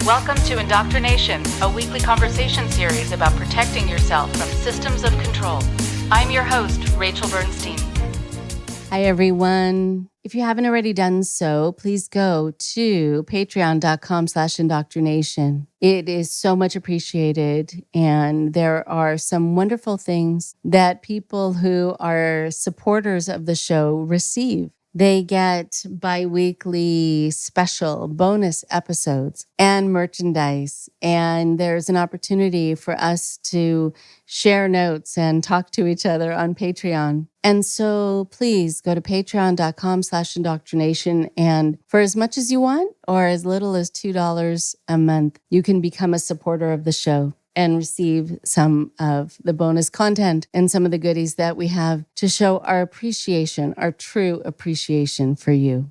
Welcome to IndoctriNation, a weekly conversation series about protecting yourself from systems of control. I'm your host, Rachel Bernstein. Hi, everyone. If you haven't already done so, please go to patreon.com/indoctrination. It is so much appreciated. And there are some wonderful things that people who are supporters of the show receive. They get bi-weekly special bonus episodes and merchandise. And there's an opportunity for us to share notes and talk to each other on Patreon. And so please go to patreon.com/indoctrination. And for as much as you want, or as little as $2 a month, you can become a supporter of the show and receive some of the bonus content and some of the goodies that we have to show our appreciation, our true appreciation for you.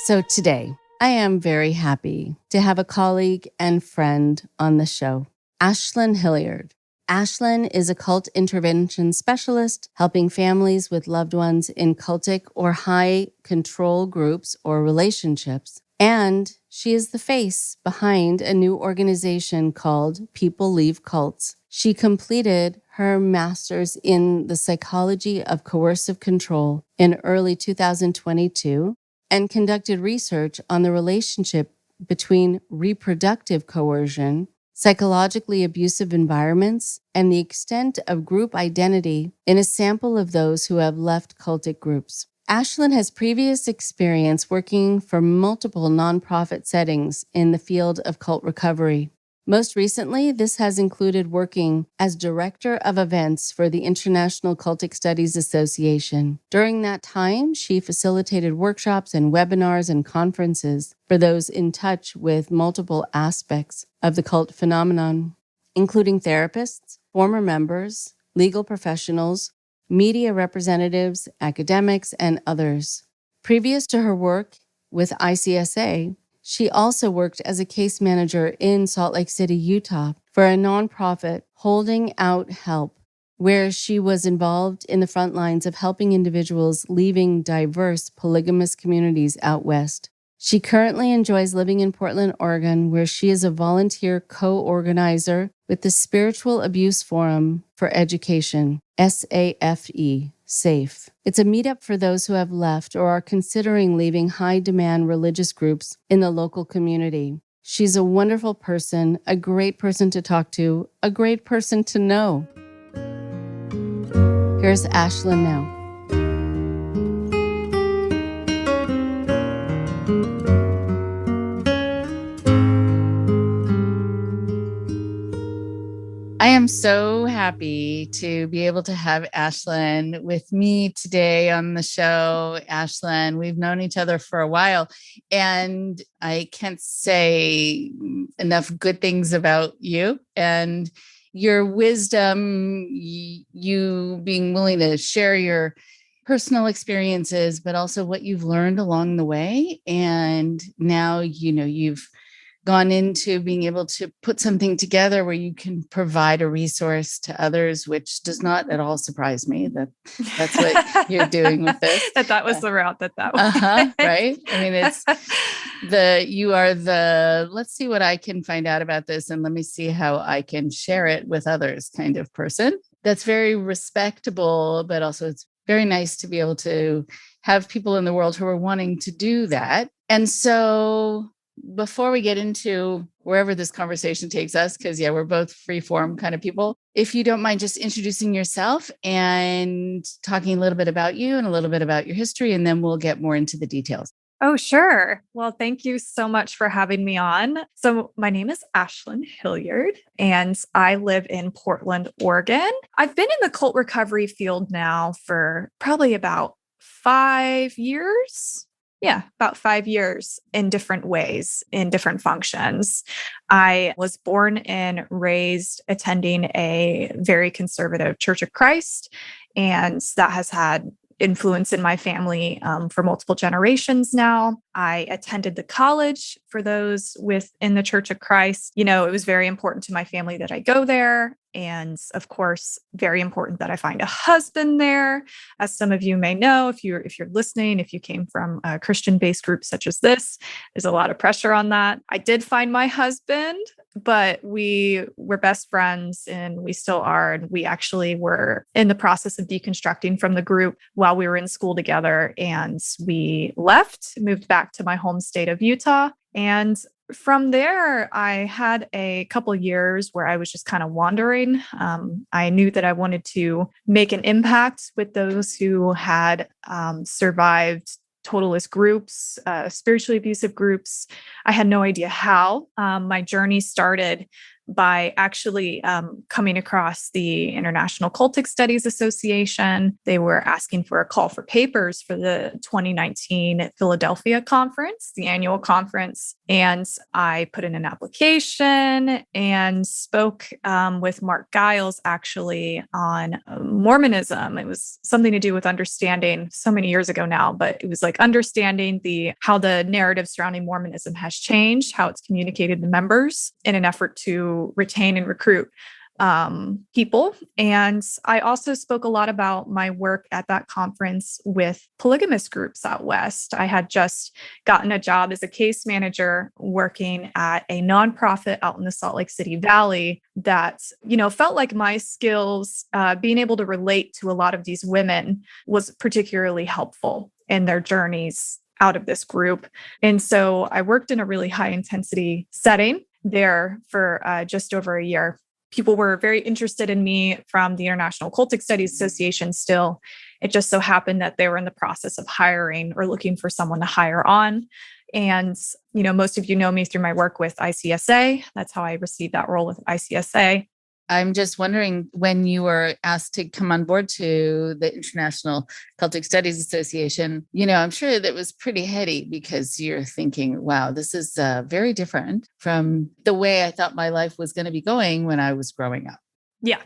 So today, I am very happy to have a colleague and friend on the show, Ashlen Hilliard. Ashlen is a cult intervention specialist helping families with loved ones in cultic or high control groups or relationships. And she is the face behind a new organization called People Leave Cults. She completed her master's in the Psychology of Coercive Control in early 2022 and conducted research on the relationship between reproductive coercion, psychologically abusive environments, and the extent of group identity in a sample of those who have left cultic groups. Ashlen has previous experience working for multiple nonprofit settings in the field of cult recovery. Most recently, this has included working as director of events for the International Cultic Studies Association. During that time, she facilitated workshops and webinars and conferences for those in touch with multiple aspects of the cult phenomenon, including therapists, former members, legal professionals, media representatives, academics, and others. Previous to her work with ICSA, she also worked as a case manager in Salt Lake City, Utah, for a nonprofit Holding Out Help, where she was involved in the front lines of helping individuals leaving diverse polygamous communities out west. She currently enjoys living in Portland, Oregon, where she is a volunteer co-organizer with the Spiritual Abuse Forum for Education, SAFE, SAFE. It's a meetup for those who have left or are considering leaving high-demand religious groups in the local community. She's a wonderful person, a great person to talk to, a great person to know. Here's Ashlen now. I am so happy to be able to have Ashlen with me today on the show. Ashlen, we've known each other for a while, and I can't say enough good things about you and your wisdom, you being willing to share your personal experiences, but also what you've learned along the way. And now, you've gone into being able to put something together where you can provide a resource to others, which does not at all surprise me that that's what you're doing with this. that was the route that went. Right? I mean, let's see what I can find out about this and let me see how I can share it with others kind of person. That's very respectable, but also it's very nice to be able to have people in the world who are wanting to do that. And so before we get into wherever this conversation takes us, because we're both free form kind of people, if you don't mind just introducing yourself and talking a little bit about you and a little bit about your history, and then we'll get more into the details. Oh, sure. Well, thank you so much for having me on. So my name is Ashlen Hilliard, and I live in Portland, Oregon. I've been in the cult recovery field now for probably about 5 years. Yeah, about 5 years in different ways, in different functions. I was born and raised attending a very conservative Church of Christ, and that has had influence in my family for multiple generations now. I attended the college for those within the Church of Christ. You know, it was very important to my family that I go there. And of course, very important that I find a husband there. As some of you may know, if you're listening, if you came from a Christian-based group such as this, there's a lot of pressure on that. I did find my husband, but we were best friends and we still are. And we actually were in the process of deconstructing from the group while we were in school together. And we left, moved back to my home state of Utah. And from there, I had a couple of years where I was just kind of wandering. I knew that I wanted to make an impact with those who had survived totalist groups, spiritually abusive groups. I had no idea how. My journey started by actually coming across the International Cultic Studies Association. They were asking for a call for papers for the 2019 Philadelphia conference, the annual conference. And I put in an application and spoke with Mark Giles actually on Mormonism. It was something to do with understanding so many years ago now, but it was like understanding how the narrative surrounding Mormonism has changed, how it's communicated to members in an effort to retain and recruit people. And I also spoke a lot about my work at that conference with polygamist groups out west. I had just gotten a job as a case manager working at a nonprofit out in the Salt Lake City Valley that, felt like my skills, being able to relate to a lot of these women was particularly helpful in their journeys out of this group. And so I worked in a really high intensity setting there for just over a year. People were very interested in me from the International Cultic Studies Association still. It just so happened that they were in the process of hiring or looking for someone to hire on. And, most of you know me through my work with ICSA. That's how I received that role with ICSA. I'm just wondering, when you were asked to come on board to the International Cultic Studies Association, I'm sure that was pretty heady because you're thinking, wow, this is very different from the way I thought my life was going to be going when I was growing up. Yeah,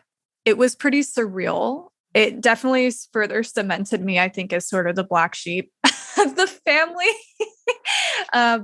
it was pretty surreal. It definitely further cemented me, I think, as sort of the black sheep of the family.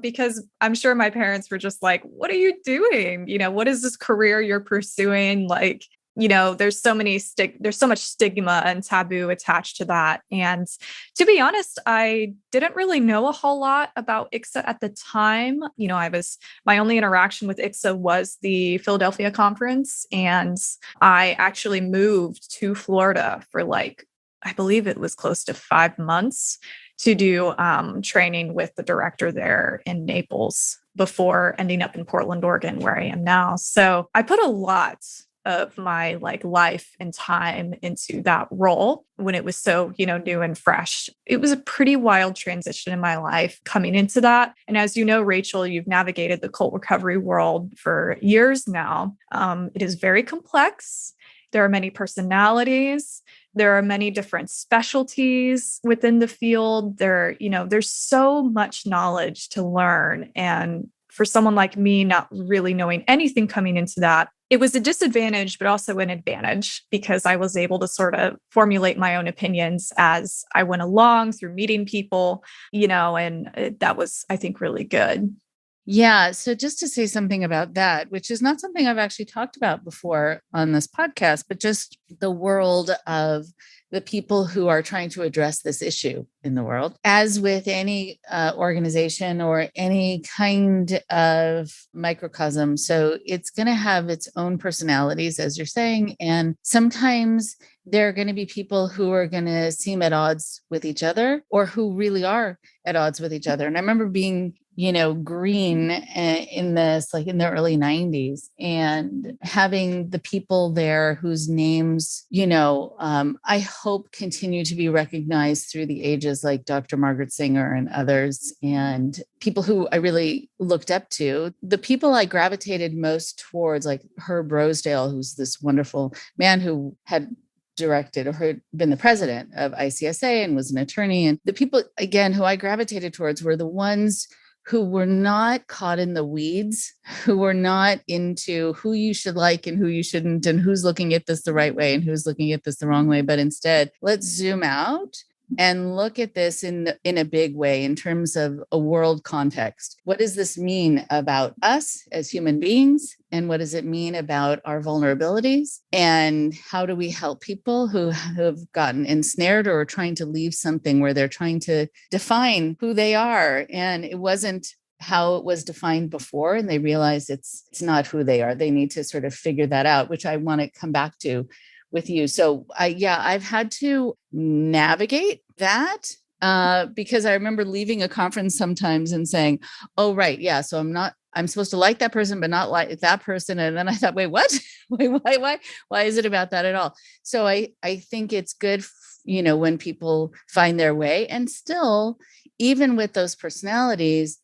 Because I'm sure my parents were just like, what are you doing? What is this career you're pursuing? Like, there's so much stigma and taboo attached to that. And to be honest, I didn't really know a whole lot about ICSA at the time. My only interaction with ICSA was the Philadelphia conference. And I actually moved to Florida for I believe it was close to 5 months to do training with the director there in Naples before ending up in Portland, Oregon, where I am now. So I put a lot of my life and time into that role when it was so, new and fresh. It was a pretty wild transition in my life coming into that. And as you know, Rachel, you've navigated the cult recovery world for years now. It is very complex. There are many personalities. There are many different specialties within the field. There's so much knowledge to learn. And for someone like me, not really knowing anything coming into that, it was a disadvantage, but also an advantage because I was able to sort of formulate my own opinions as I went along through meeting people, and that was, I think, really good. Yeah. So just to say something about that, which is not something I've actually talked about before on this podcast, but just the world of the people who are trying to address this issue in the world. As with any organization or any kind of microcosm, so it's going to have its own personalities, as you're saying. And sometimes there are going to be people who are going to seem at odds with each other or who really are at odds with each other. And I remember being green in this, in the early 90s, and having the people there whose names, I hope continue to be recognized through the ages, like Dr. Margaret Singer and others, and people who I really looked up to. The people I gravitated most towards, like Herb Rosedale, who's this wonderful man who had directed or had been the president of ICSA and was an attorney. And the people, again, who I gravitated towards were the ones who were not caught in the weeds, who were not into who you should like and who you shouldn't, and who's looking at this the right way and who's looking at this the wrong way. But instead, let's zoom out and look at this in a big way in terms of a world context. What does this mean about us as human beings? And what does it mean about our vulnerabilities? And how do we help people who have gotten ensnared or are trying to leave something where they're trying to define who they are? And it wasn't how it was defined before, and they realize it's not who they are. They need to sort of figure that out, which I want to come back to with you. So I've had to navigate that because I remember leaving a conference sometimes and saying, oh, right. Yeah. So I'm supposed to like that person, but not like that person. And then I thought, wait, what? Why is it about that at all? So I think it's good, when people find their way, and still, even with those personalities,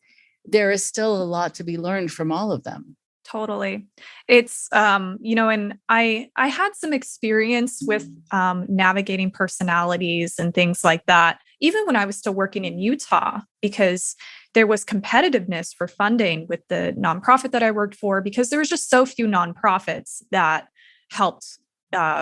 there is still a lot to be learned from all of them. Totally. It's, and I had some experience with navigating personalities and things like that, even when I was still working in Utah, because there was competitiveness for funding with the nonprofit that I worked for, because there was just so few nonprofits that helped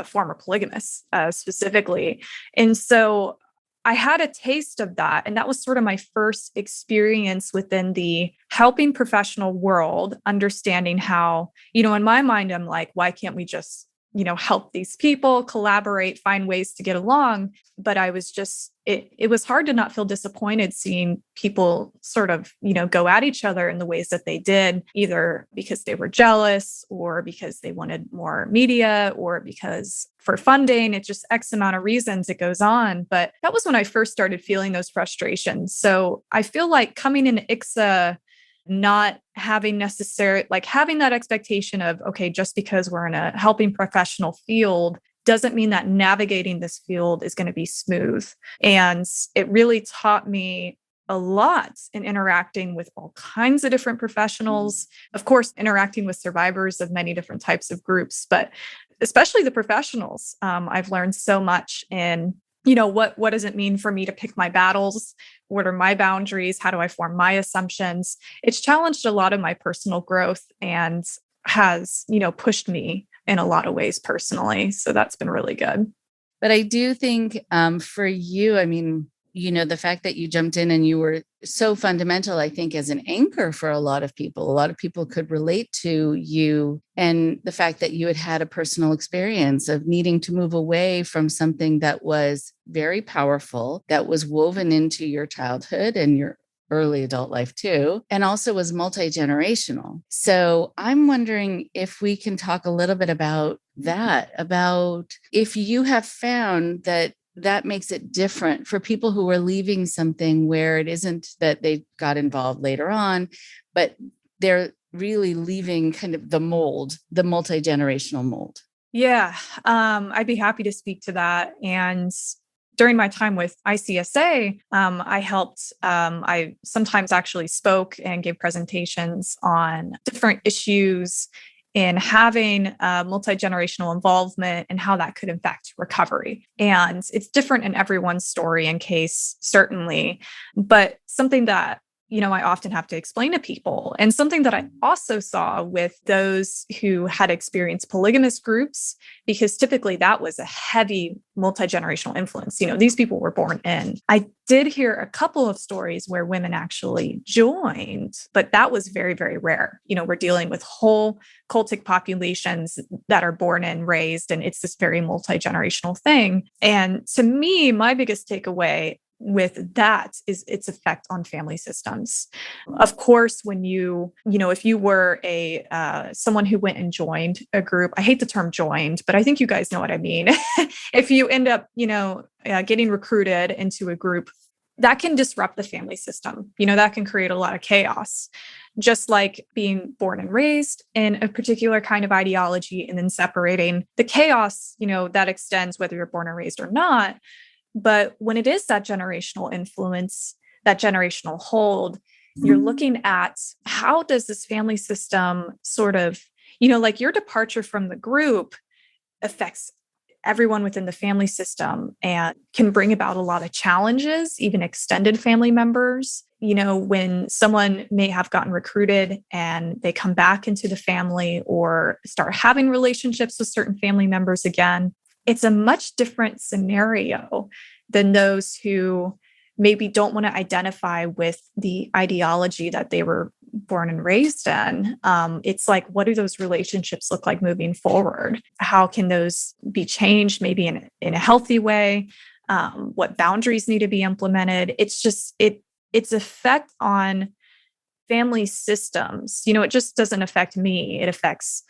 former polygamists specifically. And so I had a taste of that. And that was sort of my first experience within the helping professional world, understanding how, in my mind, I'm like, why can't we just, help these people, collaborate, find ways to get along? But I was just, it was hard to not feel disappointed seeing people sort of, go at each other in the ways that they did, either because they were jealous or because they wanted more media or because for funding. It's just X amount of reasons it goes on. But that was when I first started feeling those frustrations. So I feel like coming into ICSA, not having having that expectation of, okay, just because we're in a helping professional field doesn't mean that navigating this field is going to be smooth. And it really taught me a lot in interacting with all kinds of different professionals, of course, interacting with survivors of many different types of groups, but especially the professionals. I've learned so much in, what does it mean for me to pick my battles? What are my boundaries? How do I form my assumptions? It's challenged a lot of my personal growth and has, pushed me in a lot of ways personally. So that's been really good. But I do think for you, the fact that you jumped in and you were so fundamental, I think, as an anchor for a lot of people. A lot of people could relate to you, and the fact that you had had a personal experience of needing to move away from something that was very powerful, that was woven into your childhood and your early adult life too, and also was multi-generational. So I'm wondering if we can talk a little bit about that, about if you have found that makes it different for people who are leaving something where it isn't that they got involved later on, but they're really leaving kind of the mold, the multi-generational mold. Yeah, I'd be happy to speak to that. And during my time with ICSA, I helped, I sometimes actually spoke and gave presentations on different issues in having multi-generational involvement and how that could affect recovery. And it's different in everyone's story and case, certainly, but something that I often have to explain to people, and something that I also saw with those who had experienced polygamous groups, because typically that was a heavy multi-generational influence. These people were born in. I did hear a couple of stories where women actually joined, but that was very, very rare. We're dealing with whole cultic populations that are born and raised, and it's this very multi-generational thing. And to me, my biggest takeaway with that is its effect on family systems. Of course, when if you were someone who went and joined a group, I hate the term joined, but I think you guys know what I mean. If you end up, getting recruited into a group, that can disrupt the family system. That can create a lot of chaos. Just like being born and raised in a particular kind of ideology and then separating, the chaos, that extends whether you're born and raised or not. But when it is that generational influence, that generational hold, you're looking at how does this family system sort of, like your departure from the group affects everyone within the family system and can bring about a lot of challenges, even extended family members. When someone may have gotten recruited and they come back into the family or start having relationships with certain family members again, it's a much different scenario than those who maybe don't want to identify with the ideology that they were born and raised in. It's like, what do those relationships look like moving forward? How can those be changed, maybe in a healthy way? What boundaries need to be implemented? It's just, its effect on family systems, it just doesn't affect me. It affects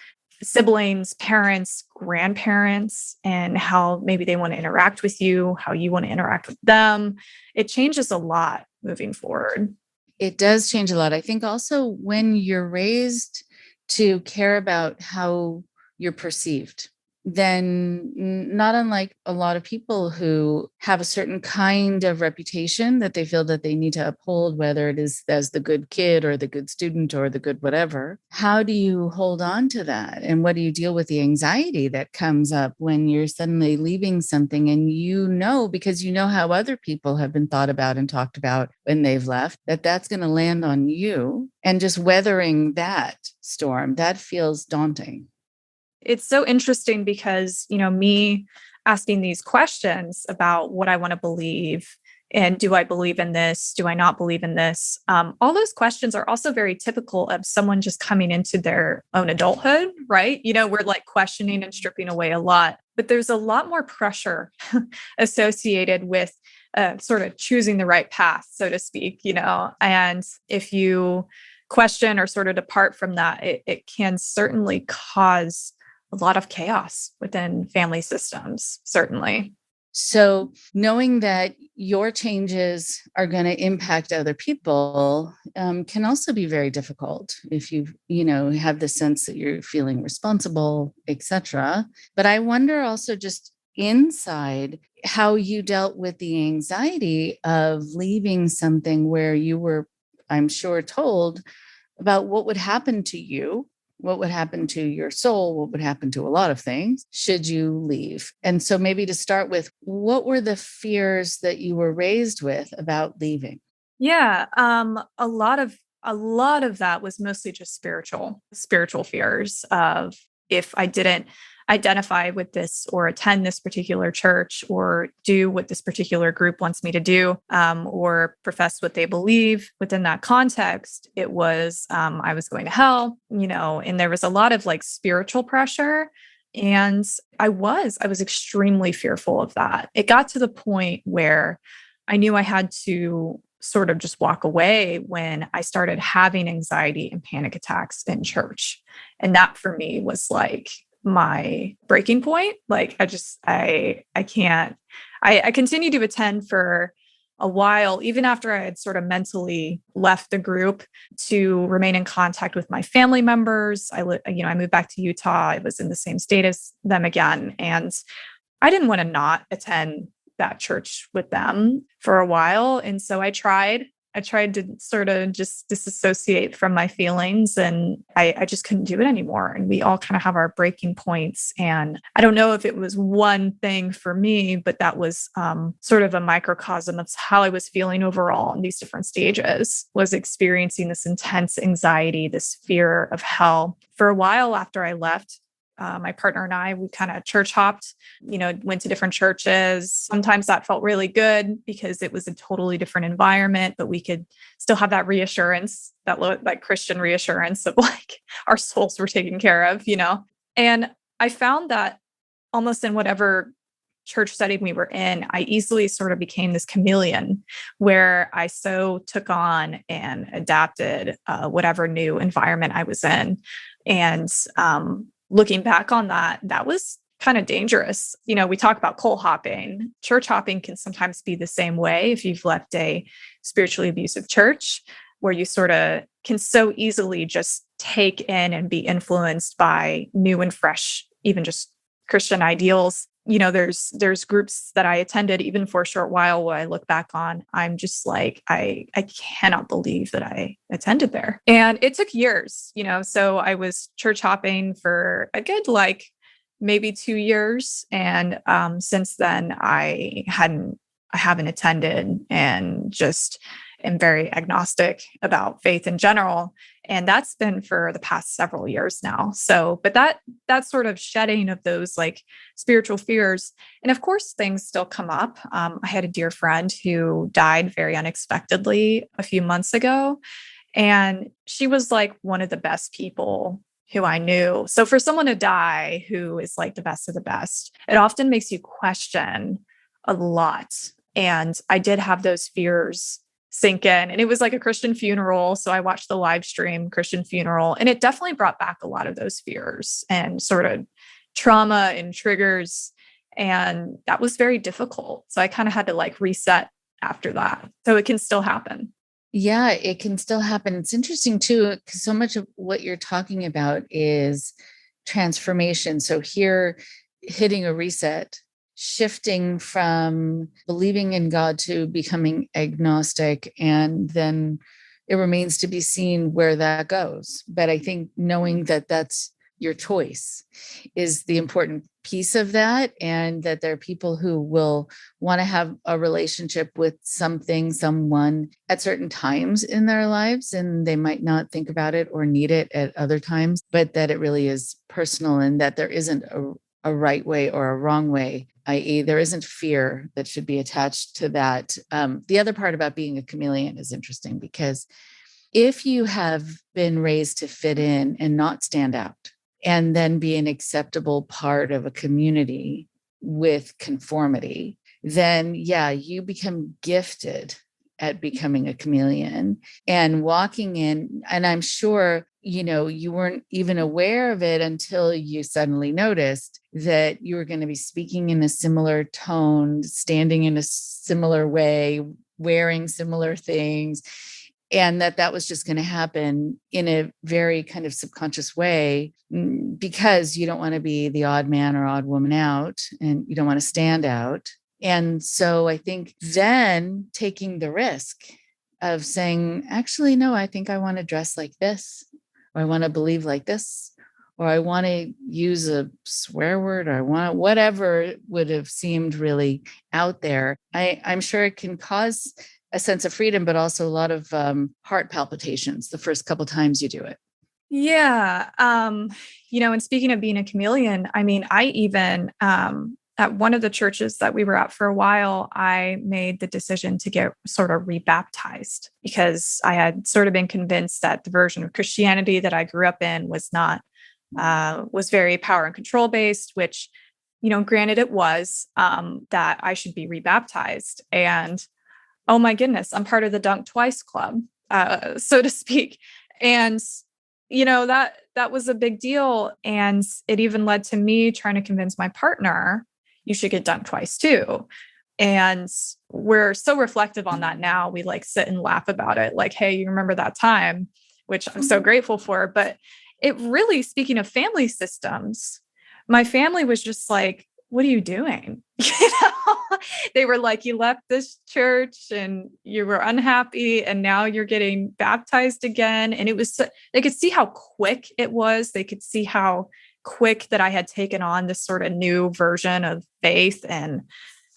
siblings, parents, grandparents, and how maybe they want to interact with you, how you want to interact with them. It changes a lot moving forward. It does change a lot. I think also when you're raised to care about how you're perceived, then not unlike a lot of people who have a certain kind of reputation that they feel that they need to uphold, whether it is as the good kid or the good student or the good whatever, how do you hold on to that? And what do you deal with the anxiety that comes up when you're suddenly leaving something and because you know how other people have been thought about and talked about when they've left, that's going to land on you, and just weathering that storm, that feels daunting. It's so interesting because, me asking these questions about what I want to believe and do I believe in this? Do I not believe in this? All those questions are also very typical of someone just coming into their own adulthood, right? We're like questioning and stripping away a lot, but there's a lot more pressure associated with sort of choosing the right path, so to speak, and if you question or sort of depart from that, it can certainly cause a lot of chaos within family systems, certainly. So knowing that your changes are going to impact other people can also be very difficult if you have the sense that you're feeling responsible, etc. But I wonder also just inside how you dealt with the anxiety of leaving something where you were, I'm sure, told about what would happen to you, what would happen to your soul, what would happen to a lot of things should you leave. And so maybe to start with, what were the fears that you were raised with about leaving? Yeah, a lot of that was mostly just spiritual fears of, if I didn't identify with this or attend this particular church or do what this particular group wants me to do, or profess what they believe within that context, it was, I was going to hell, and there was a lot of like spiritual pressure. And I was extremely fearful of that. It got to the point where I knew I had to sort of just walk away when I started having anxiety and panic attacks in church. And that for me was like my breaking point. Like I can't, I continued to attend for a while, even after I had sort of mentally left the group, to remain in contact with my family members. I moved back to Utah. I was in the same state as them again. And I didn't want to not attend that church with them for a while. And so I tried to sort of just disassociate from my feelings, and I just couldn't do it anymore. And we all kind of have our breaking points. And I don't know if it was one thing for me, but that was sort of a microcosm of how I was feeling overall in these different stages, was experiencing this intense anxiety, this fear of hell. For a while after I left, my partner and I, we kind of church hopped, went to different churches. Sometimes that felt really good because it was a totally different environment, but we could still have that reassurance, that Christian reassurance of like our souls were taken care of, And I found that almost in whatever church setting we were in, I easily sort of became this chameleon where I so took on and adapted whatever new environment I was in. And looking back on that, that was kind of dangerous. We talk about coal hopping. Church hopping can sometimes be the same way if you've left a spiritually abusive church, where you sort of can so easily just take in and be influenced by new and fresh, even just Christian ideals. There's groups that I attended even for a short while where I look back on, I'm just like, I cannot believe that I attended there. And it took years, so I was church hopping for a good, maybe 2 years. And since then I haven't attended, and just, am very agnostic about faith in general. And that's been for the past several years now. So, but that sort of shedding of those like spiritual fears. And of course, things still come up. I had a dear friend who died very unexpectedly a few months ago. And she was like one of the best people who I knew. So for someone to die who is like the best of the best, it often makes you question a lot. And I did have those fears sink in. And it was like a Christian funeral. So I watched the live stream Christian funeral, and it definitely brought back a lot of those fears and sort of trauma and triggers. And that was very difficult. So I kind of had to like reset after that. So it can still happen. Yeah, it can still happen. It's interesting too, because so much of what you're talking about is transformation. So here, hitting a reset, shifting from believing in God to becoming agnostic, and then it remains to be seen where that goes. But I think knowing that that's your choice is the important piece of that, and that there are people who will want to have a relationship with someone at certain times in their lives, and they might not think about it or need it at other times, but that it really is personal, and that there isn't a right way or a wrong way, i.e. there isn't fear that should be attached to that. The other part about being a chameleon is interesting, because if you have been raised to fit in and not stand out, and then be an acceptable part of a community with conformity, then yeah, you become gifted at becoming a chameleon and walking in. And I'm sure, you weren't even aware of it until you suddenly noticed that you were going to be speaking in a similar tone, standing in a similar way, wearing similar things, and that was just going to happen in a very kind of subconscious way, because you don't want to be the odd man or odd woman out, and you don't want to stand out. And so I think then taking the risk of saying, actually, no, I think I want to dress like this, or I want to believe like this, or I want to use a swear word, or I want whatever would have seemed really out there. I'm sure it can cause a sense of freedom, but also a lot of heart palpitations the first couple times you do it. Yeah. And speaking of being a chameleon, I mean, I even, at one of the churches that we were at for a while, I made the decision to get sort of rebaptized, because I had sort of been convinced that the version of Christianity that I grew up in was very power and control based, which, granted it was, that I should be rebaptized. And oh my goodness, I'm part of the Dunk Twice Club, so to speak. And, that was a big deal. And it even led to me trying to convince my partner, you should get dunked twice too. And we're so reflective on that now. We like sit and laugh about it. Like, hey, you remember that time, which I'm so grateful for. But it really, speaking of family systems, my family was just like, what are you doing? They were like, you left this church and you were unhappy, and now you're getting baptized again. And it was, they could see how quick it was. They could see how quick that I had taken on this sort of new version of faith. And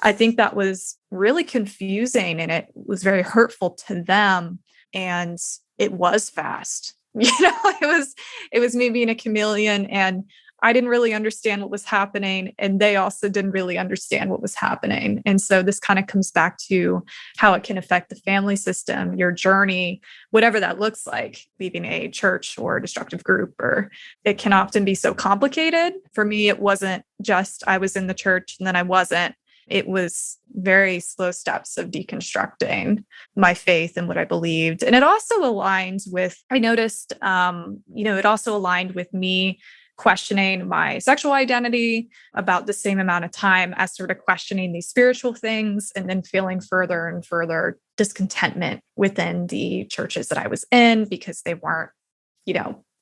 I think that was really confusing, and it was very hurtful to them. And it was fast. It was me being a chameleon, and I didn't really understand what was happening, and they also didn't really understand what was happening. And so this kind of comes back to how it can affect the family system, your journey, whatever that looks like, leaving a church or a destructive group, or it can often be so complicated. For me, it wasn't just I was in the church and then I wasn't. It was very slow steps of deconstructing my faith and what I believed. And it also aligned with, I noticed, it also aligned with me questioning my sexual identity about the same amount of time as sort of questioning these spiritual things, and then feeling further and further discontentment within the churches that I was in, because they weren't,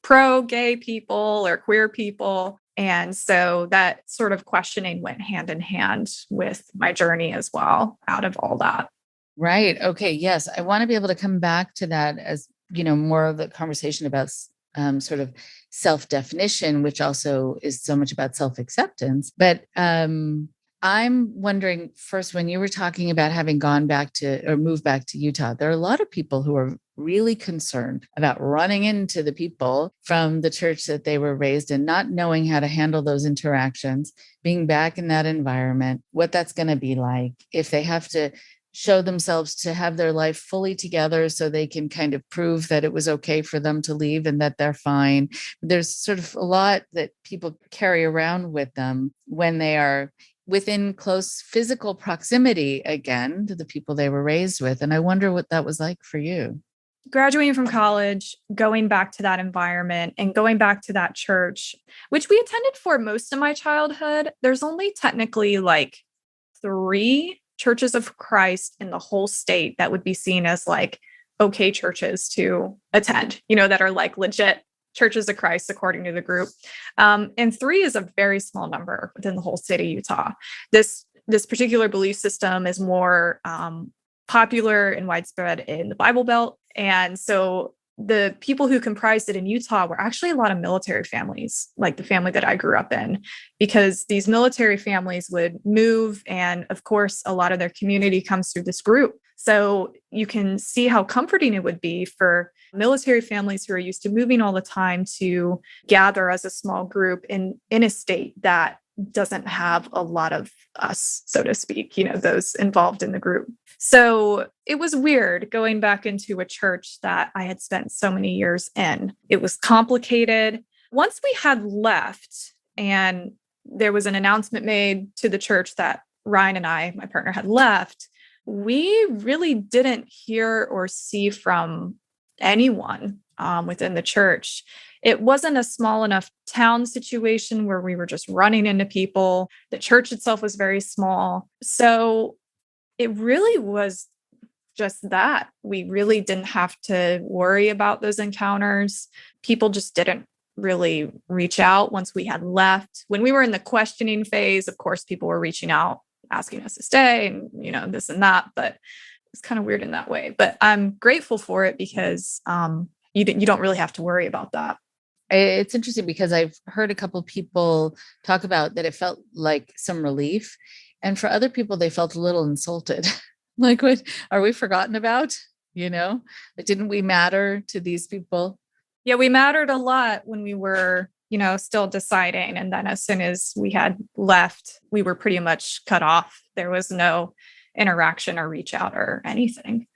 pro-gay people or queer people. And so that sort of questioning went hand in hand with my journey as well, out of all that. Right. Okay. Yes. I want to be able to come back to that as, more of the conversation about sort of self-definition, which also is so much about self-acceptance. But I'm wondering first, when you were talking about having gone back to or moved back to Utah, there are a lot of people who are really concerned about running into the people from the church that they were raised in, not knowing how to handle those interactions, being back in that environment, what that's going to be like, if they have to show themselves to have their life fully together so they can kind of prove that it was okay for them to leave and that they're fine. There's sort of a lot that people carry around with them when they are within close physical proximity again to the people they were raised with. And I wonder what that was like for you. Graduating from college, going back to that environment and going back to that church, which we attended for most of my childhood. There's only technically like 3 churches of Christ in the whole state that would be seen as like okay churches to attend, that are like legit churches of Christ according to the group. And 3 is a very small number within the whole state of Utah. This particular belief system is more popular and widespread in the Bible Belt. And so the people who comprised it in Utah were actually a lot of military families, like the family that I grew up in, because these military families would move. And of course, a lot of their community comes through this group. So you can see how comforting it would be for military families who are used to moving all the time to gather as a small group in a state that doesn't have a lot of us, so to speak, those involved in the group. So it was weird going back into a church that I had spent so many years in. It was complicated. Once we had left and there was an announcement made to the church that Ryan and I, my partner, had left, we really didn't hear or see from anyone within the church. It wasn't a small enough town situation where we were just running into people. The church itself was very small. So it really was just that. We really didn't have to worry about those encounters. People just didn't really reach out once we had left. When we were in the questioning phase, of course, people were reaching out, asking us to stay and, this and that, but it's kind of weird in that way. But I'm grateful for it because you don't really have to worry about that. It's interesting because I've heard a couple of people talk about that it felt like some relief. And for other people, they felt a little insulted. Like, what are we forgotten about? Didn't we matter to these people? Yeah, we mattered a lot when we were, still deciding. And then as soon as we had left, we were pretty much cut off. There was no interaction or reach out or anything.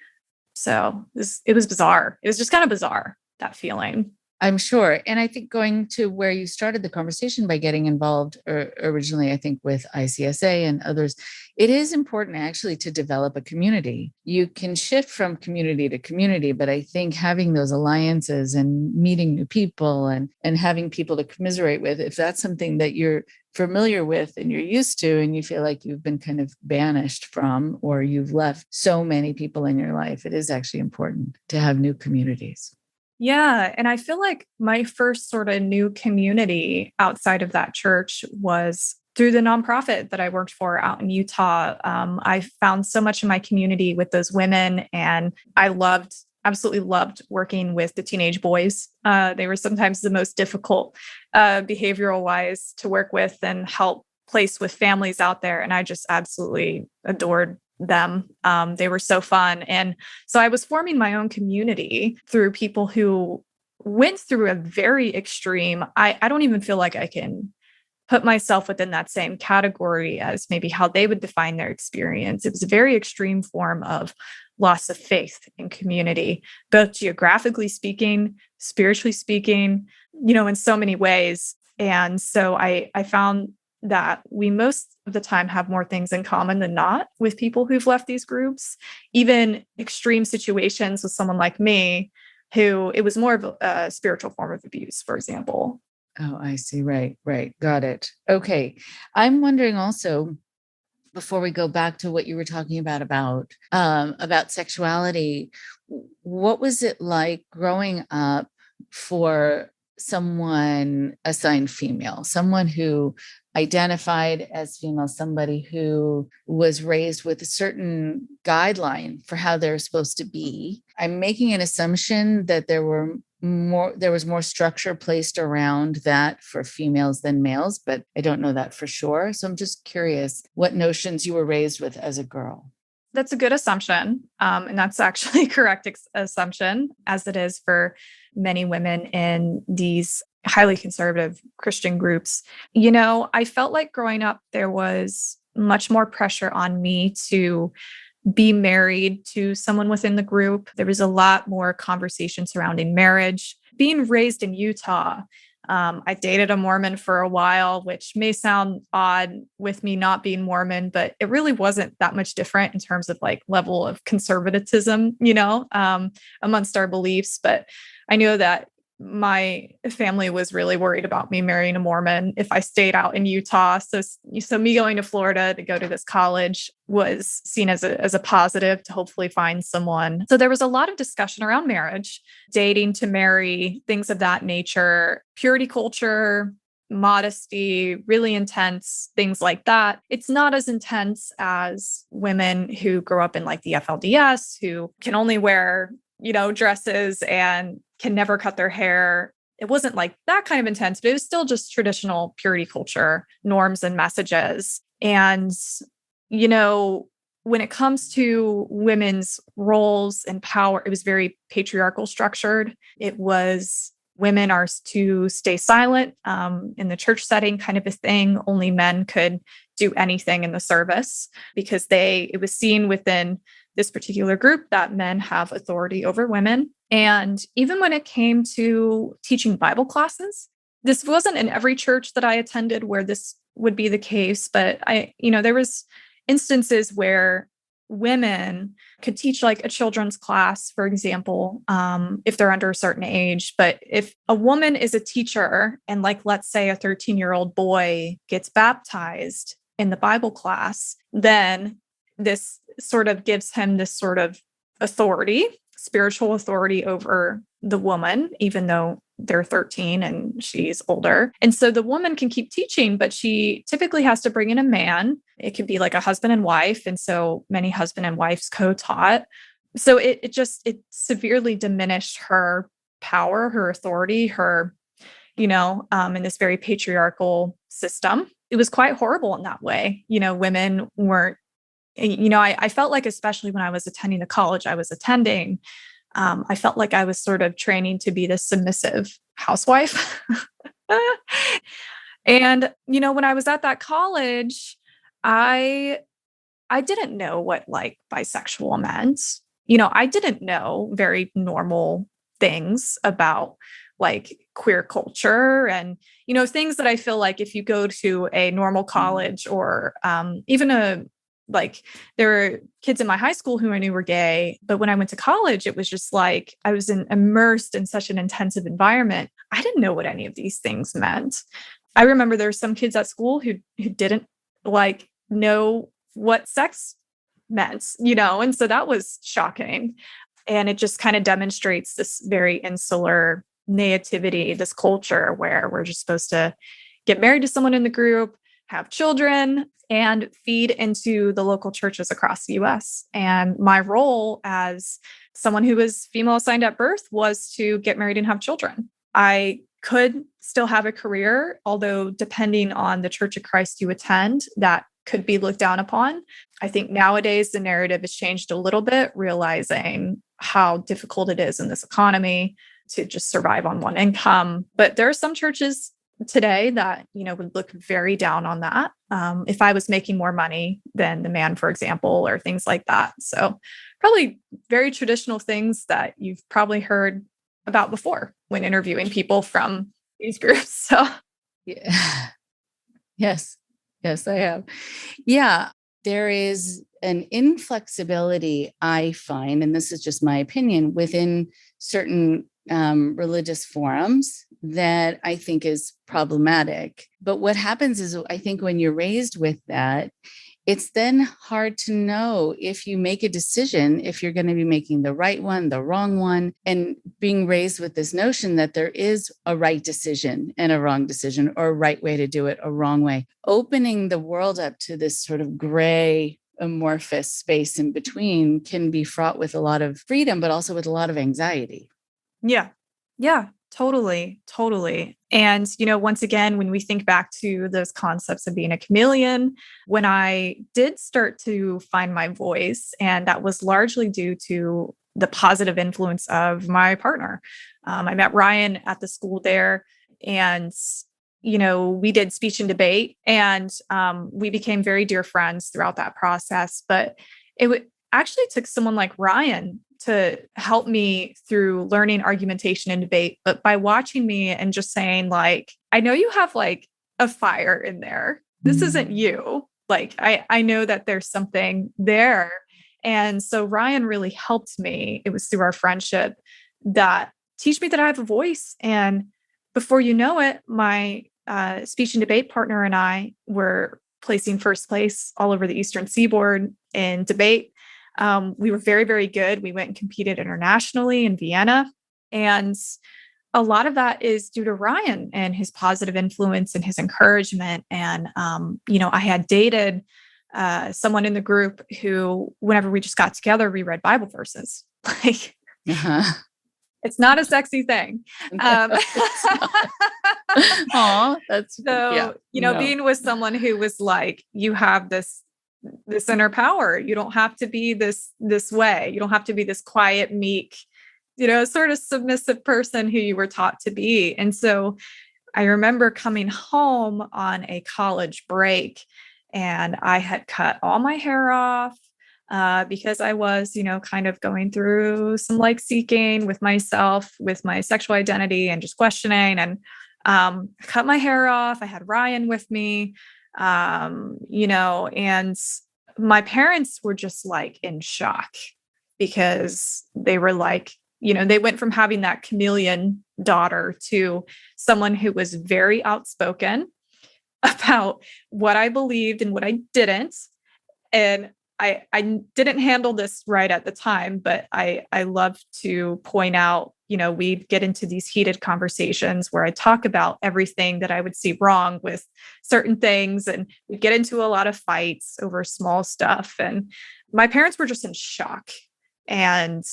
So it was bizarre. It was just kind of bizarre, that feeling. I'm sure. And I think going to where you started the conversation by getting involved originally, I think with ICSA and others, it is important actually to develop a community. You can shift from community to community, but I think having those alliances and meeting new people and having people to commiserate with, if that's something that you're familiar with and you're used to, and you feel like you've been kind of banished from, or you've left so many people in your life, it is actually important to have new communities. Yeah. And I feel like my first sort of new community outside of that church was through the nonprofit that I worked for out in Utah. I found so much in my community with those women, and I absolutely loved working with the teenage boys. They were sometimes the most difficult behavioral wise to work with and help place with families out there. And I just absolutely adored them. They were so fun. And so I was forming my own community through people who went through a very extreme, I don't even feel like I can put myself within that same category as maybe how they would define their experience. It was a very extreme form of loss of faith in community, both geographically speaking, spiritually speaking, in so many ways. And so I found that we most of the time have more things in common than not with people who've left these groups, even extreme situations with someone like me, who it was more of a spiritual form of abuse, for example. Oh, I see. Right. Got it. Okay. I'm wondering also, before we go back to what you were talking about sexuality, what was it like growing up for someone assigned female, someone who identified as female, somebody who was raised with a certain guideline for how they're supposed to be? I'm making an assumption that there were there was more structure placed around that for females than males, but I don't know that for sure. So I'm just curious what notions you were raised with as a girl. That's a good assumption. And that's actually a correct assumption, as it is for many women in these highly conservative Christian groups. I felt like growing up, there was much more pressure on me to be married to someone within the group. There was a lot more conversation surrounding marriage. Being raised in Utah, I dated a Mormon for a while, which may sound odd with me not being Mormon, but it really wasn't that much different in terms of like level of conservatism, amongst our beliefs. But I knew that my family was really worried about me marrying a Mormon if I stayed out in Utah. So me going to Florida to go to this college was seen as a positive to hopefully find someone. So there was a lot of discussion around marriage, dating to marry, things of that nature, purity culture, modesty, really intense things like that. It's not as intense as women who grow up in like the FLDS, who can only wear dresses and can never cut their hair. It wasn't like that kind of intense, but it was still just traditional purity culture norms and messages. And, when it comes to women's roles and power, it was very patriarchal structured. It was women are to stay silent in the church setting, kind of a thing. Only men could do anything in the service because it was seen within this particular group that men have authority over women. And even when it came to teaching Bible classes, this wasn't in every church that I attended where this would be the case, but there was instances where women could teach like a children's class, for example, if they're under a certain age. But if a woman is a teacher and like, let's say a 13-year-old boy gets baptized in the Bible class, then this sort of gives him this sort of authority, spiritual authority over the woman, even though they're 13 and she's older. And so the woman can keep teaching, but she typically has to bring in a man. It could be like a husband and wife. And so many husband and wives co-taught. So it severely diminished her power, her authority, her, in this very patriarchal system. It was quite horrible in that way. Women weren't, I felt like, especially when I was attending the college I was attending, I felt like I was sort of training to be this submissive housewife. And, when I was at that college, I didn't know what like bisexual meant. I didn't know very normal things about like queer culture and, things that I feel like if you go to a normal college or even there were kids in my high school who I knew were gay, but when I went to college, it was just like I was immersed in such an intensive environment. I didn't know what any of these things meant. I remember there were some kids at school who didn't like know what sex meant, and so that was shocking. And it just kind of demonstrates this very insular nativity, this culture where we're just supposed to get married to someone in the group, have children, and feed into the local churches across the US. And my role as someone who was female assigned at birth was to get married and have children. I could still have a career, although depending on the Church of Christ you attend, that could be looked down upon. I think nowadays the narrative has changed a little bit, realizing how difficult it is in this economy to just survive on one income. But there are some churches today that, would look very down on that. If I was making more money than the man, for example, or things like that. So probably very traditional things that you've probably heard about before when interviewing people from these groups. So yeah. Yes, I have. Yeah. There is an inflexibility I find, and this is just my opinion, within certain religious forums that I think is problematic. But what happens is, I think when you're raised with that, it's then hard to know if you make a decision, if you're going to be making the right one, the wrong one, and being raised with this notion that there is a right decision and a wrong decision, or a right way to do it, a wrong way. Opening the world up to this sort of gray, amorphous space in between can be fraught with a lot of freedom, but also with a lot of anxiety. Yeah. Yeah, totally. Totally. And, once again, when we think back to those concepts of being a chameleon, when I did start to find my voice, and that was largely due to the positive influence of my partner. I met Ryan at the school there, and we did speech and debate, and we became very dear friends throughout that process. But actually took someone like Ryan to help me through learning argumentation and debate, but by watching me and just saying, like, I know you have like a fire in there. This isn't you. Like, I know that there's something there. And so Ryan really helped me. It was through our friendship that teach me that I have a voice. And before you know it, my speech and debate partner and I were placing first place all over the Eastern Seaboard in debate. We were very, very good. We went and competed internationally in Vienna. And a lot of that is due to Ryan and his positive influence and his encouragement. And, I had dated someone in the group who, whenever we just got together, we read Bible verses. Like, it's not a sexy thing. Oh, that's so, being with someone who was like, you have this inner power. You don't have to be this way. You don't have to be this quiet, meek, sort of submissive person who you were taught to be. And so I remember coming home on a college break, and I had cut all my hair off because I was, kind of going through some like seeking with myself, with my sexual identity, and just questioning, and cut my hair off. I had Ryan with me. And my parents were just like in shock because they were like, they went from having that chameleon daughter to someone who was very outspoken about what I believed and what I didn't. And I didn't handle this right at the time, but I love to point out, we'd get into these heated conversations where I talk about everything that I would see wrong with certain things. And we'd get into a lot of fights over small stuff. And my parents were just in shock. And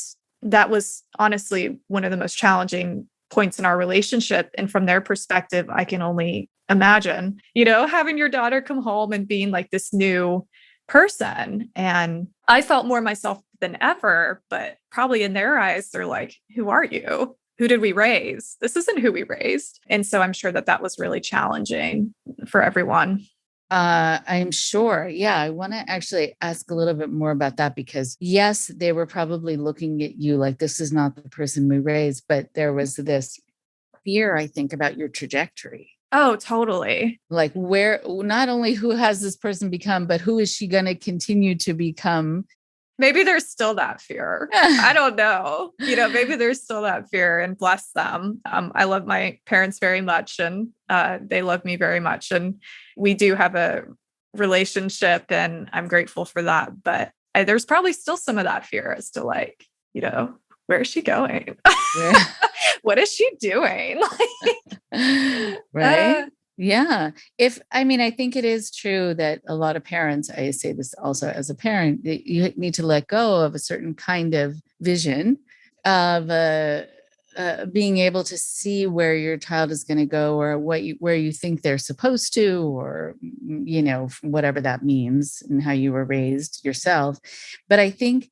that was honestly one of the most challenging points in our relationship. And from their perspective, I can only imagine, having your daughter come home and being like this new person. And I felt more myself than ever, but probably in their eyes, they're like, who are you? Who did we raise? This isn't who we raised. And so I'm sure that was really challenging for everyone. I'm sure. Yeah. I want to actually ask a little bit more about that because yes, they were probably looking at you like, this is not the person we raised, but there was this fear, I think, about your trajectory. Oh, totally. Like where, not only who has this person become, but who is she going to continue to become? Maybe there's still that fear. I don't know. Maybe there's still that fear, and bless them. I love my parents very much, and they love me very much. And we do have a relationship, and I'm grateful for that. But there's probably still some of that fear as to like, where is she going? What is she doing? Right. Yeah. I think it is true that a lot of parents, I say this also as a parent, that you need to let go of a certain kind of vision of being able to see where your child is going to go or where you think they're supposed to, or, whatever that means and how you were raised yourself. But I think,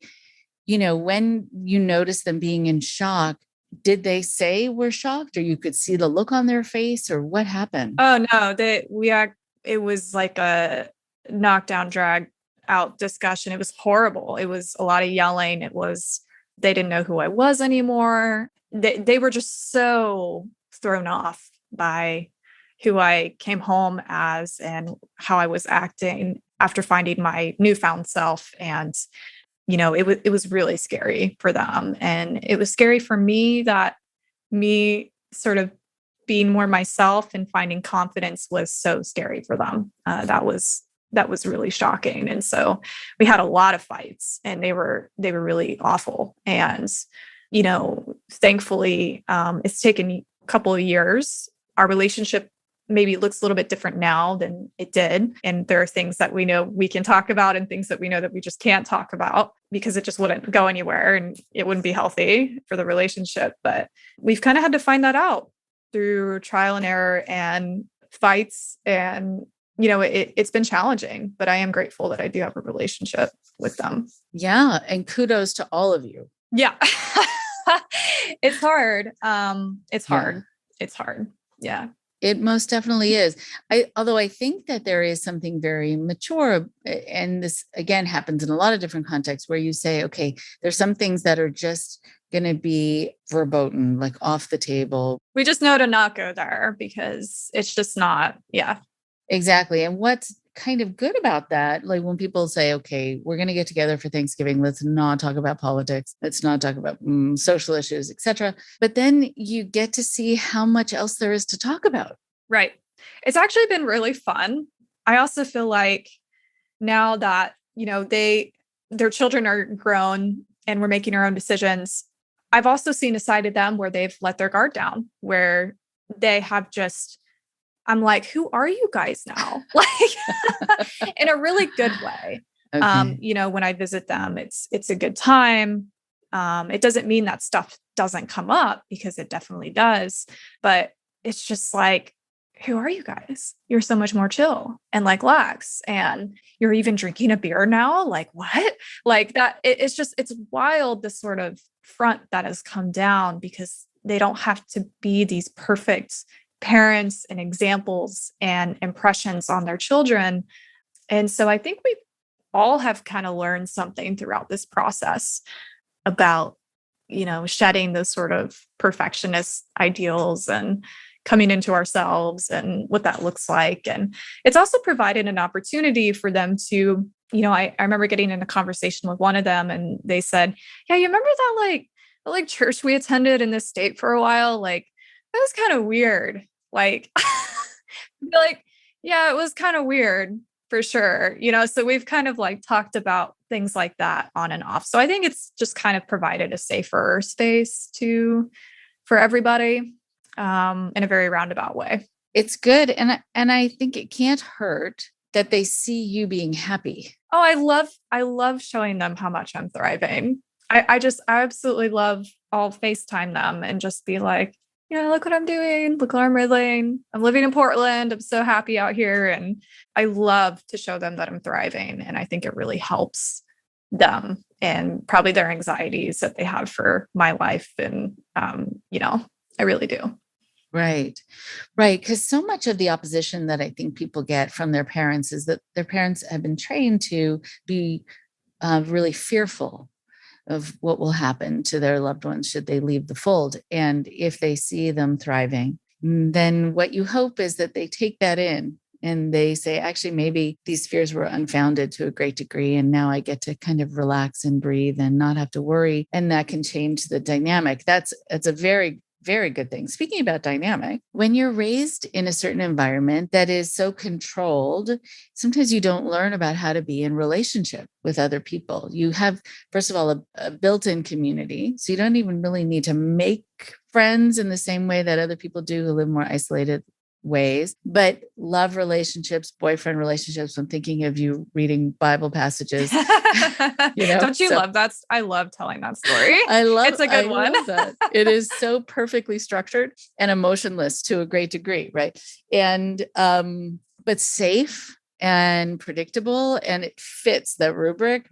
when you notice them being in shock, did they say we're shocked, or you could see the look on their face, or what happened? Oh no, it was like a knockdown, drag out discussion. It was horrible. It was a lot of yelling. They didn't know who I was anymore. They were just so thrown off by who I came home as and how I was acting after finding my newfound self. And it was really scary for them. And it was scary for me that me sort of being more myself and finding confidence was so scary for them. That was really shocking. And so we had a lot of fights, and they were really awful. And, thankfully, it's taken a couple of years. Our relationship maybe looks a little bit different now than it did. And there are things that we know we can talk about and things that we know that we just can't talk about. because it just wouldn't go anywhere and it wouldn't be healthy for the relationship. But we've kind of had to find that out through trial and error and fights. And, it's been challenging, but I am grateful that I do have a relationship with them. Yeah. And kudos to all of you. Yeah. It's hard. It's hard. It's hard. Yeah. It most definitely is. Although I think that there is something very mature, and this again happens in a lot of different contexts where you say, okay, there's some things that are just going to be verboten, like off the table. We just know to not go there because it's just not. Yeah. Exactly. And what's kind of good about that, like when people say, okay, we're going to get together for Thanksgiving, let's not talk about politics, let's not talk about social issues, etc. But then you get to see how much else there is to talk about. Right. It's actually been really fun. I also feel like now that, their children are grown and we're making our own decisions, I've also seen a side of them where they've let their guard down, where they have just, I'm like, who are you guys now? Like in a really good way. Okay. When I visit them, it's a good time. It doesn't mean that stuff doesn't come up, because it definitely does, but it's just like, who are you guys? You're so much more chill and like lax, and you're even drinking a beer now. Like what? Like that. It's wild, the sort of front that has come down, because they don't have to be these perfect parents and examples and impressions on their children. And so I think we all have kind of learned something throughout this process about, shedding those sort of perfectionist ideals and coming into ourselves and what that looks like. And it's also provided an opportunity for them to, I remember getting in a conversation with one of them, and they said, yeah, you remember that like church we attended in this state for a while? Like, that was kind of weird. Like, yeah, it was kind of weird for sure. So we've kind of like talked about things like that on and off. So I think it's just kind of provided a safer space for everybody, in a very roundabout way. It's good. And I think it can't hurt that they see you being happy. Oh, I love showing them how much I'm thriving. I absolutely love, I'll FaceTime them and just be like, look what I'm doing. Look what I'm riddling. I'm living in Portland. I'm so happy out here. And I love to show them that I'm thriving. And I think it really helps them and probably their anxieties that they have for my life. And, I really do. Right. Right. Because so much of the opposition that I think people get from their parents is that their parents have been trained to be really fearful of what will happen to their loved ones should they leave the fold. And if they see them thriving, then what you hope is that they take that in and they say, actually, maybe these fears were unfounded to a great degree. And now I get to kind of relax and breathe and not have to worry. And that can change the dynamic. That's a very, very good thing. Speaking about dynamic, when you're raised in a certain environment that is so controlled, sometimes you don't learn about how to be in relationship with other people. You have, first of all, a built-in community. So you don't even really need to make friends in the same way that other people do who live more isolated ways, but love relationships, boyfriend relationships. I'm thinking of you reading Bible passages. Don't you love that? I love telling that story. It's a good one. Love that. It is so perfectly structured and emotionless to a great degree, right? And but safe and predictable, and it fits the rubric,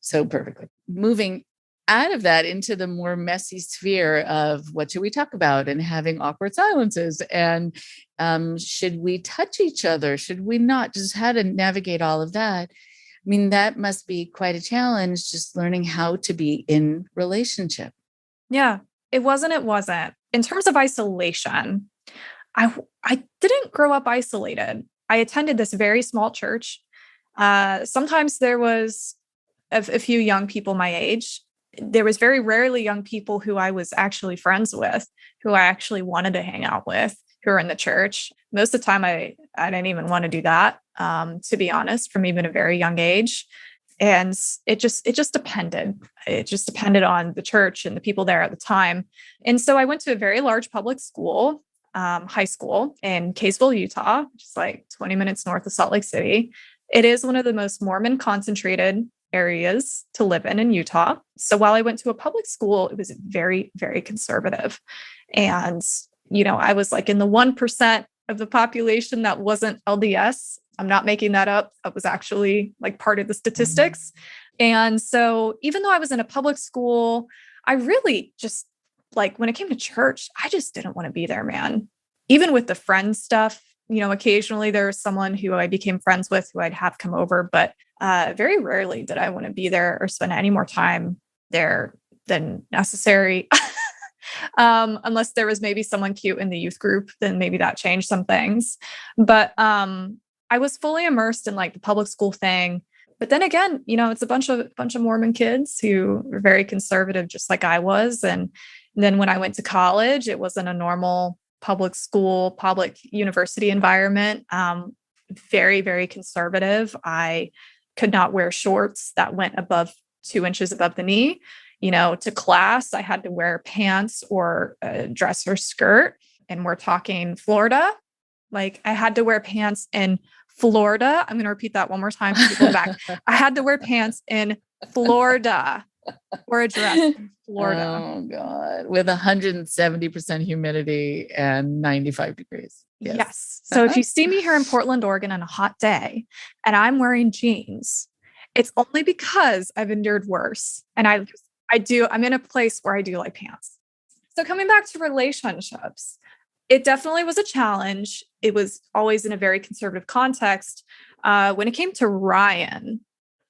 so perfectly. Moving out of that into the more messy sphere of what should we talk about, and having awkward silences, and should we touch each other? Should we not? Just how to navigate all of that. I mean, that must be quite a challenge, just learning how to be in relationship. Yeah, it wasn't. In terms of isolation, I didn't grow up isolated. I attended this very small church. Sometimes there was a few young people my age. There was very rarely young people who I was actually friends with, who I actually wanted to hang out with, who are in the church. Most of the time, I didn't even want to do that, to be honest, from even a very young age. And it just depended. It just depended on the church and the people there at the time. And so I went to a very large public school, high school in Kaysville, Utah, which is like 20 minutes north of Salt Lake City. It is one of the most Mormon concentrated areas to live in Utah. So while I went to a public school, it was very, very conservative. And, I was like in the 1% of the population that wasn't LDS. I'm not making that up. That was actually like part of the statistics. And so even though I was in a public school, I really just like when it came to church, I just didn't want to be there, man. Even with the friend stuff, occasionally there was someone who I became friends with who I'd have come over, but very rarely did I want to be there or spend any more time there than necessary. Unless there was maybe someone cute in the youth group, then maybe that changed some things. But I was fully immersed in like the public school thing. But then again, it's a bunch of Mormon kids who were very conservative, just like I was. And then when I went to college, it wasn't a normal public school, public university environment. Very, very conservative. I could not wear shorts that went above 2 inches above the knee. To class, I had to wear pants or a dress or skirt. And we're talking Florida. Like I had to wear pants in Florida. I'm going to repeat that one more time for people back. I had to wear pants in Florida or a dress in Florida. Oh God. With 170% humidity and 95 degrees. Yes. So if you see me here in Portland, Oregon on a hot day and I'm wearing jeans, it's only because I've endured worse. And I'm in a place where I do like pants. So coming back to relationships, it definitely was a challenge. It was always in a very conservative context. When it came to Ryan,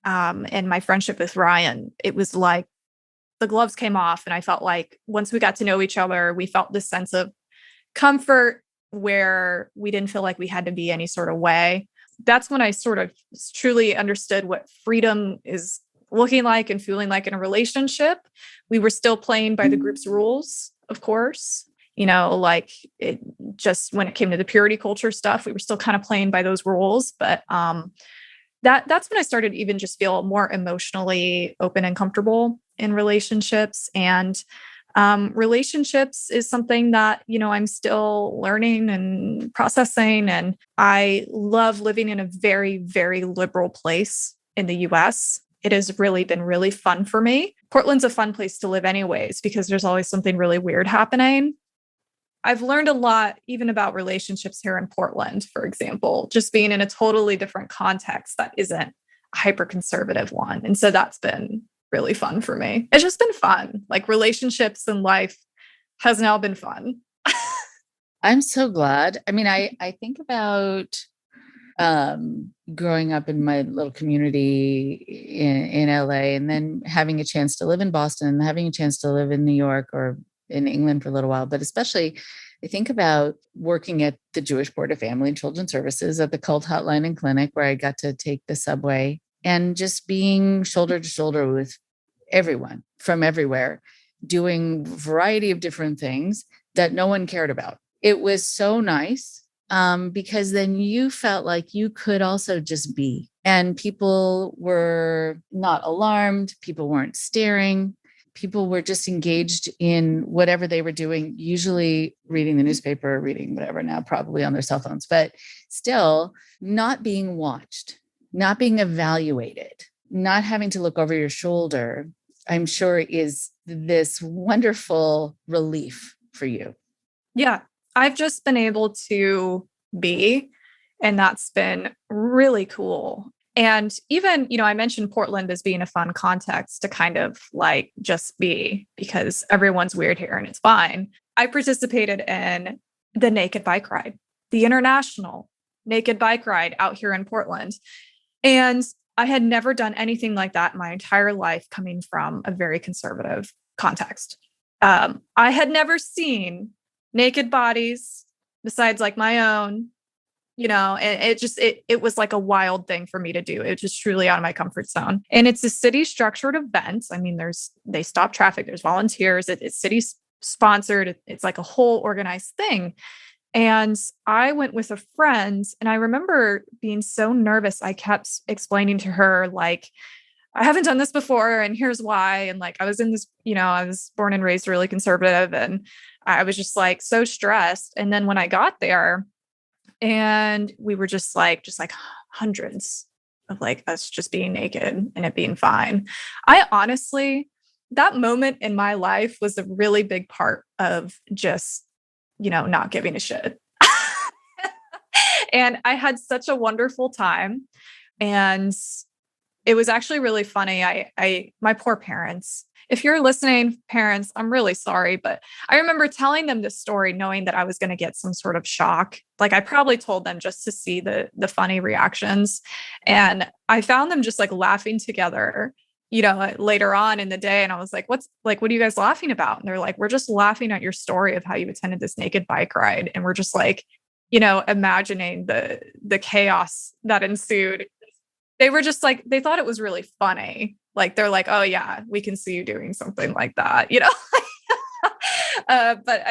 and my friendship with Ryan, it was like the gloves came off. And I felt like once we got to know each other, we felt this sense of comfort where we didn't feel like we had to be any sort of way. That's when I sort of truly understood what freedom is looking like and feeling like in a relationship. We were still playing by the group's rules, of course. Like it just when it came to the purity culture stuff, we were still kind of playing by those rules. But that's when I started even just feel more emotionally open and comfortable in relationships. And relationships is something that, I'm still learning and processing. And I love living in a very, very liberal place in the US. It has really been really fun for me. Portland's a fun place to live anyways, because there's always something really weird happening. I've learned a lot even about relationships here in Portland, for example, just being in a totally different context that isn't a hyper-conservative one. And so that's been really fun for me. It's just been fun. Like relationships and life has now been fun. I'm so glad. I mean, I think about growing up in my little community in LA and then having a chance to live in Boston and having a chance to live in New York or in England for a little while. But especially I think about working at the Jewish Board of Family and Children's Services at the Cult Hotline and Clinic, where I got to take the subway and just being shoulder to shoulder with everyone from everywhere, doing a variety of different things that no one cared about. It was so nice. Because then you felt like you could also just be, and people were not alarmed. People weren't staring. People were just engaged in whatever they were doing, usually reading the newspaper, reading whatever, now probably on their cell phones, but still not being watched, not being evaluated, not having to look over your shoulder, I'm sure is this wonderful relief for you. Yeah. I've just been able to be, and that's been really cool. And even, I mentioned Portland as being a fun context to kind of like just be, because everyone's weird here and it's fine. I participated in the naked bike ride, the International Naked Bike Ride out here in Portland. And I had never done anything like that in my entire life, coming from a very conservative context. I had never seen naked bodies besides like my own, and it was like a wild thing for me to do. It was just truly out of my comfort zone. And it's a city structured event. I mean, they stop traffic, there's volunteers, it's city sponsored. It's like a whole organized thing. And I went with a friend, and I remember being so nervous. I kept explaining to her, like, I haven't done this before, and here's why. And like, I was in this, I was born and raised really conservative, and I was just like so stressed. And then when I got there, and we were just like hundreds of like us just being naked and it being fine. I honestly, that moment in my life was a really big part of just, not giving a shit. And I had such a wonderful time. And it was actually really funny. My poor parents, if you're listening, parents, I'm really sorry, but I remember telling them this story knowing that I was going to get some sort of shock. Like I probably told them just to see the funny reactions. And I found them just like laughing together, later on in the day. And I was like, what are you guys laughing about? And they're like, we're just laughing at your story of how you attended this naked bike ride. And we're just like, imagining the chaos that ensued. They were just like, they thought it was really funny. Like, they're like, oh yeah, we can see you doing something like that, but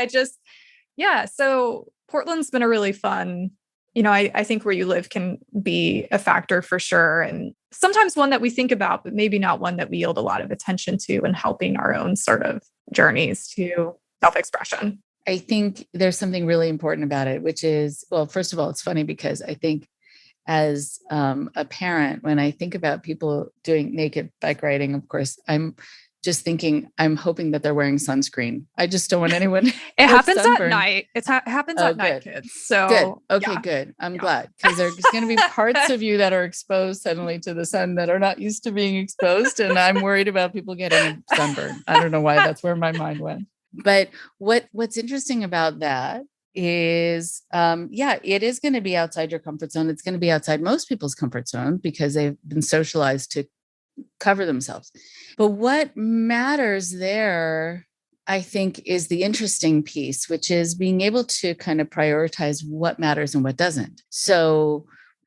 so Portland's been a really fun, I think where you live can be a factor for sure. And sometimes one that we think about, but maybe not one that we yield a lot of attention to in helping our own sort of journeys to self-expression. I think there's something really important about it, which is, well, first of all, it's funny because I think as a parent, when I think about people doing naked bike riding, of course, I'm just thinking, I'm hoping that they're wearing sunscreen. I just don't want anyone. It happens at night. It happens at night, kids. So good. Okay, good. I'm glad, because there's going to be parts of you that are exposed suddenly to the sun that are not used to being exposed. And I'm worried about people getting a sunburn. I don't know why that's where my mind went. But what's interesting about that is, it is going to be outside your comfort zone. It's going to be outside most people's comfort zone because they've been socialized to cover themselves. But what matters there, I think, is the interesting piece, which is being able to kind of prioritize what matters and what doesn't. So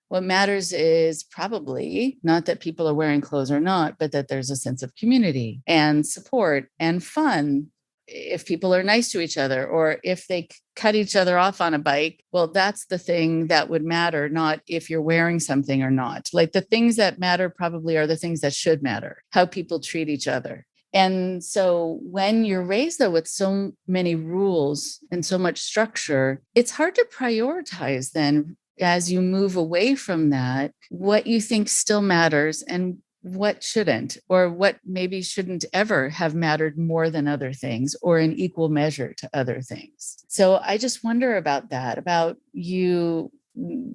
what matters is probably not that people are wearing clothes or not, but that there's a sense of community and support and fun. If people are nice to each other, or if they cut each other off on a bike, well, that's the thing that would matter, not if you're wearing something or not. Like the things that matter probably are the things that should matter, how people treat each other. And so when you're raised, though, with so many rules and so much structure, it's hard to prioritize then as you move away from that, what you think still matters and what shouldn't, or what maybe shouldn't ever have mattered more than other things or in equal measure to other things. So I just wonder about that, about you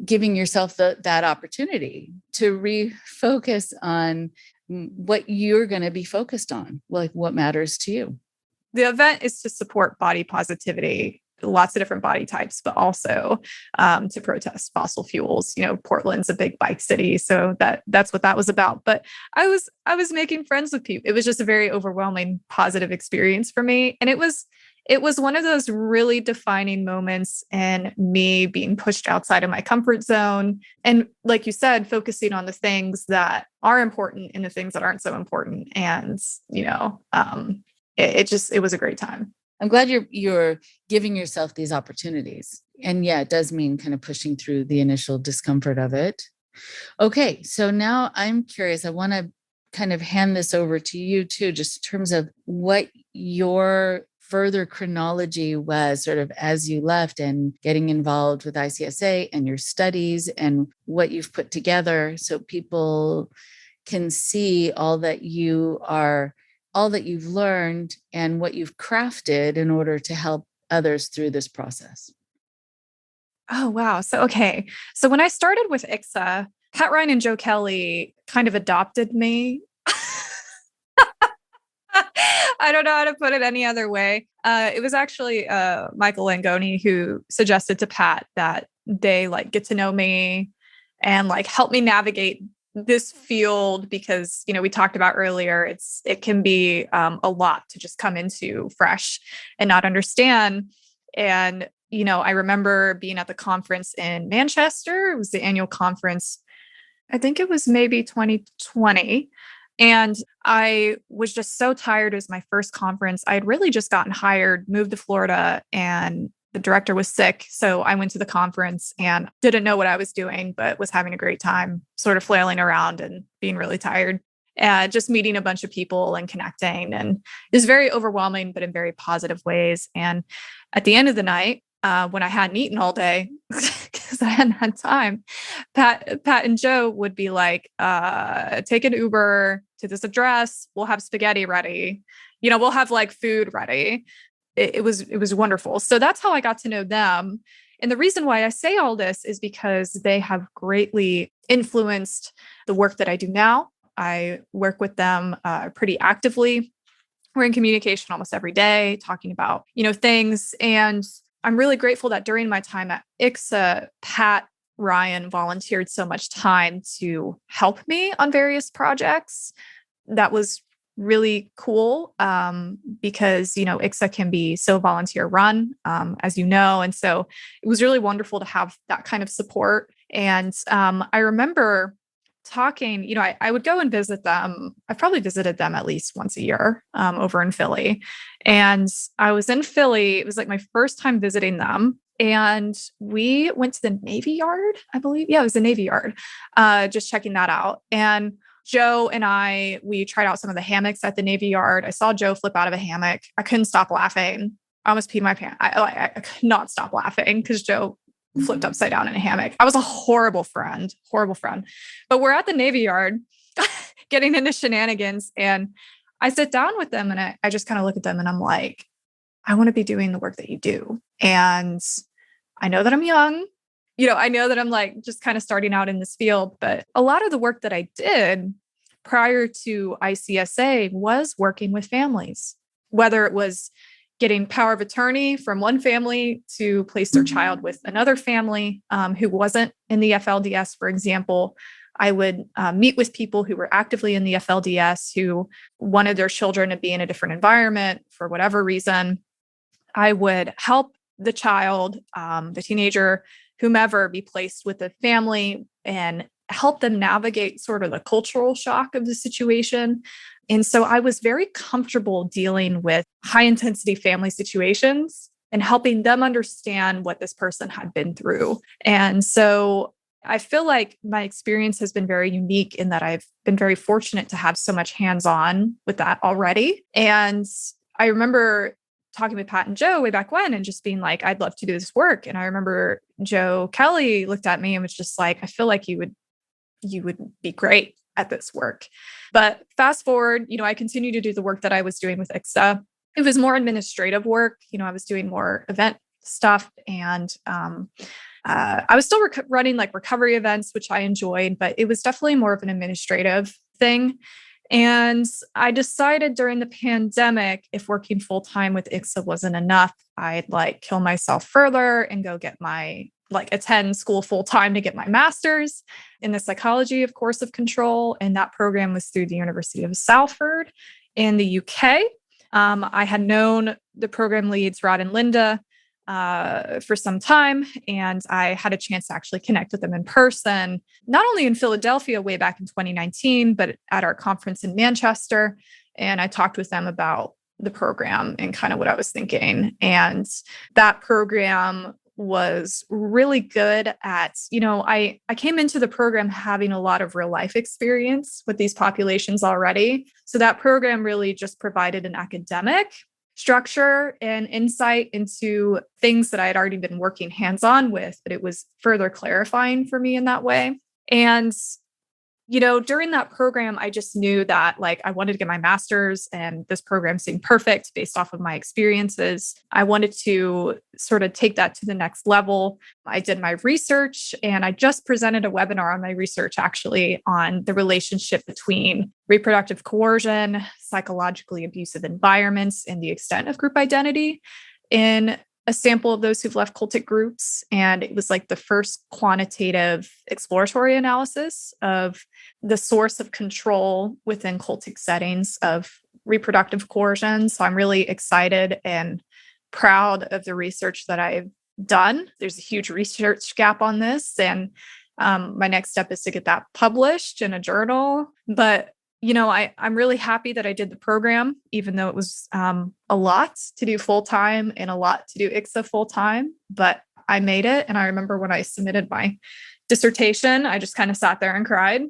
giving yourself that opportunity to refocus on what you're going to be focused on, like what matters to you. The event is to support body positivity, lots of different body types, but also to protest fossil fuels. Portland's a big bike city, so that's what that was about. But I was making friends with people. It was just a very overwhelming positive experience for me, and it was one of those really defining moments in me being pushed outside of my comfort zone, and like you said, focusing on the things that are important and the things that aren't so important. And it was a great time. I'm glad you're giving yourself these opportunities. And yeah, it does mean kind of pushing through the initial discomfort of it. Okay, so now I'm curious. I want to kind of hand this over to you too, just in terms of what your further chronology was sort of as you left and getting involved with ICSA and your studies and what you've put together so people can see all that you've learned and what you've crafted in order to help others through this process. Oh, wow. So when I started with ICSA, Pat Ryan and Joe Kelly kind of adopted me. I don't know how to put it any other way. It was actually Michael Langoni who suggested to Pat that they get to know me and help me navigate this field, because we talked about earlier, it can be a lot to just come into fresh and not understand. And I remember being at the conference in Manchester. It was the annual conference. I think it was maybe 2020. And I was just so tired. It was my first conference. I had really just gotten hired, moved to Florida, and the director was sick. So I went to the conference and didn't know what I was doing, but was having a great time, sort of flailing around and being really tired. Just meeting a bunch of people and connecting. And it was very overwhelming, but in very positive ways. And at the end of the night, when I hadn't eaten all day, because I hadn't had time, Pat and Joe would be like, take an Uber to this address. We'll have spaghetti ready. We'll have like food ready. It was wonderful. So that's how I got to know them. And the reason why I say all this is because they have greatly influenced the work that I do now. I work with them pretty actively. We're in communication almost every day, talking about, things. And I'm really grateful that during my time at ICSA, Pat Ryan volunteered so much time to help me on various projects. That was really cool because, ICSA can be so volunteer run, as you know. And so it was really wonderful to have that kind of support. And I remember talking, I would go and visit them. I probably visited them at least once a year over in Philly. And I was in Philly. It was like my first time visiting them. And we went to the Navy Yard, I believe. Yeah, it was the Navy Yard, just checking that out. And Joe and we tried out some of the hammocks at the Navy Yard. I saw Joe flip out of a hammock. I couldn't stop laughing. I almost peed my pants. I could not stop laughing because Joe flipped upside down in a hammock. I was a horrible friend. But we're at the Navy Yard getting into shenanigans. And I sit down with them and I just kind of look at them and I'm like, I want to be doing the work that you do. And I know that I'm young. I know that I'm like just kind of starting out in this field, but a lot of the work that I did prior to ICSA was working with families, whether it was getting power of attorney from one family to place their child with another family who wasn't in the FLDS, for example. I would meet with people who were actively in the FLDS who wanted their children to be in a different environment for whatever reason. I would help the child, the teenager, whomever, be placed with a family and help them navigate sort of the cultural shock of the situation. And so I was very comfortable dealing with high intensity family situations and helping them understand what this person had been through. And so I feel like my experience has been very unique in that I've been very fortunate to have so much hands-on with that already. And I remember talking with Pat and Joe way back when and just being like, I'd love to do this work. And I remember Joe Kelly looked at me and was just like, I feel like you would be great at this work. But fast forward, I continue to do the work that I was doing with ICSA. It was more administrative work. I was doing more event stuff and I was still running like recovery events, which I enjoyed, but it was definitely more of an administrative thing. And I decided during the pandemic, if working full time with ICSA wasn't enough, I'd like kill myself further and go get attend school full time to get my master's in the Psychology of Coercive Control. And that program was through the University of Salford in the UK. I had known the program leads, Rod and Linda, for some time. And I had a chance to actually connect with them in person, not only in Philadelphia way back in 2019, but at our conference in Manchester. And I talked with them about the program and kind of what I was thinking. And that program was really good at, I came into the program having a lot of real life experience with these populations already. So that program really just provided an academic structure and insight into things that I had already been working hands-on with, but it was further clarifying for me in that way. And, during that program, I just knew that I wanted to get my master's and this program seemed perfect based off of my experiences. I wanted to sort of take that to the next level. I did my research and I just presented a webinar on my research actually on the relationship between reproductive coercion, psychologically abusive environments, and the extent of group identity in a sample of those who've left cultic groups. And it was like the first quantitative exploratory analysis of the source of control within cultic settings of reproductive coercion. So I'm really excited and proud of the research that I've done. There's a huge research gap on this. And my next step is to get that published in a journal. But I'm really happy that I did the program, even though it was a lot to do full time and a lot to do ICSA full time, but I made it. And I remember when I submitted my dissertation, I just kind of sat there and cried.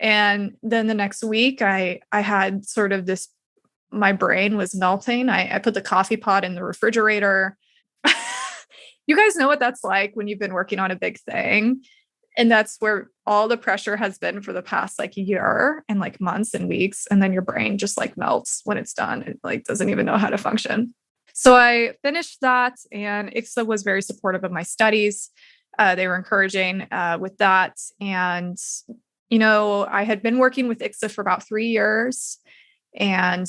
And then the next week I had sort of my brain was melting. I put the coffee pot in the refrigerator you guys know what that's like when you've been working on a big thing. And that's where all the pressure has been for the past like year and like months and weeks. And then your brain just like melts when it's done. It like doesn't even know how to function. So I finished that, and ICSA was very supportive of my studies. They were encouraging with that. And, I had been working with ICSA for about 3 years. And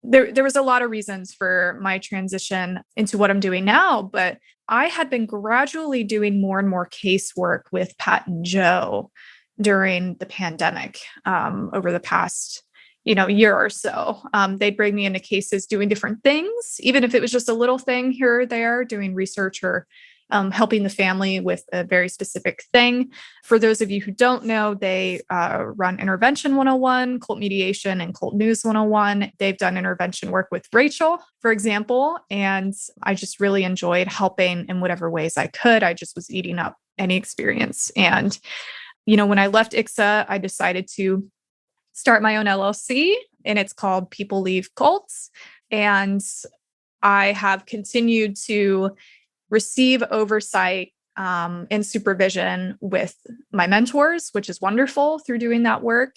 there was a lot of reasons for my transition into what I'm doing now, but I had been gradually doing more and more casework with Pat and Joe during the pandemic over the past, year or so. They'd bring me into cases doing different things, even if it was just a little thing here or there, doing research or helping the family with a very specific thing. For those of you who don't know, they run Intervention 101, Cult Mediation, and Cult News 101. They've done intervention work with Rachel, for example, and I just really enjoyed helping in whatever ways I could. I just was eating up any experience. And, when I left ICSA, I decided to start my own LLC, and it's called People Leave Cults. And I have continued to receive oversight and supervision with my mentors, which is wonderful through doing that work.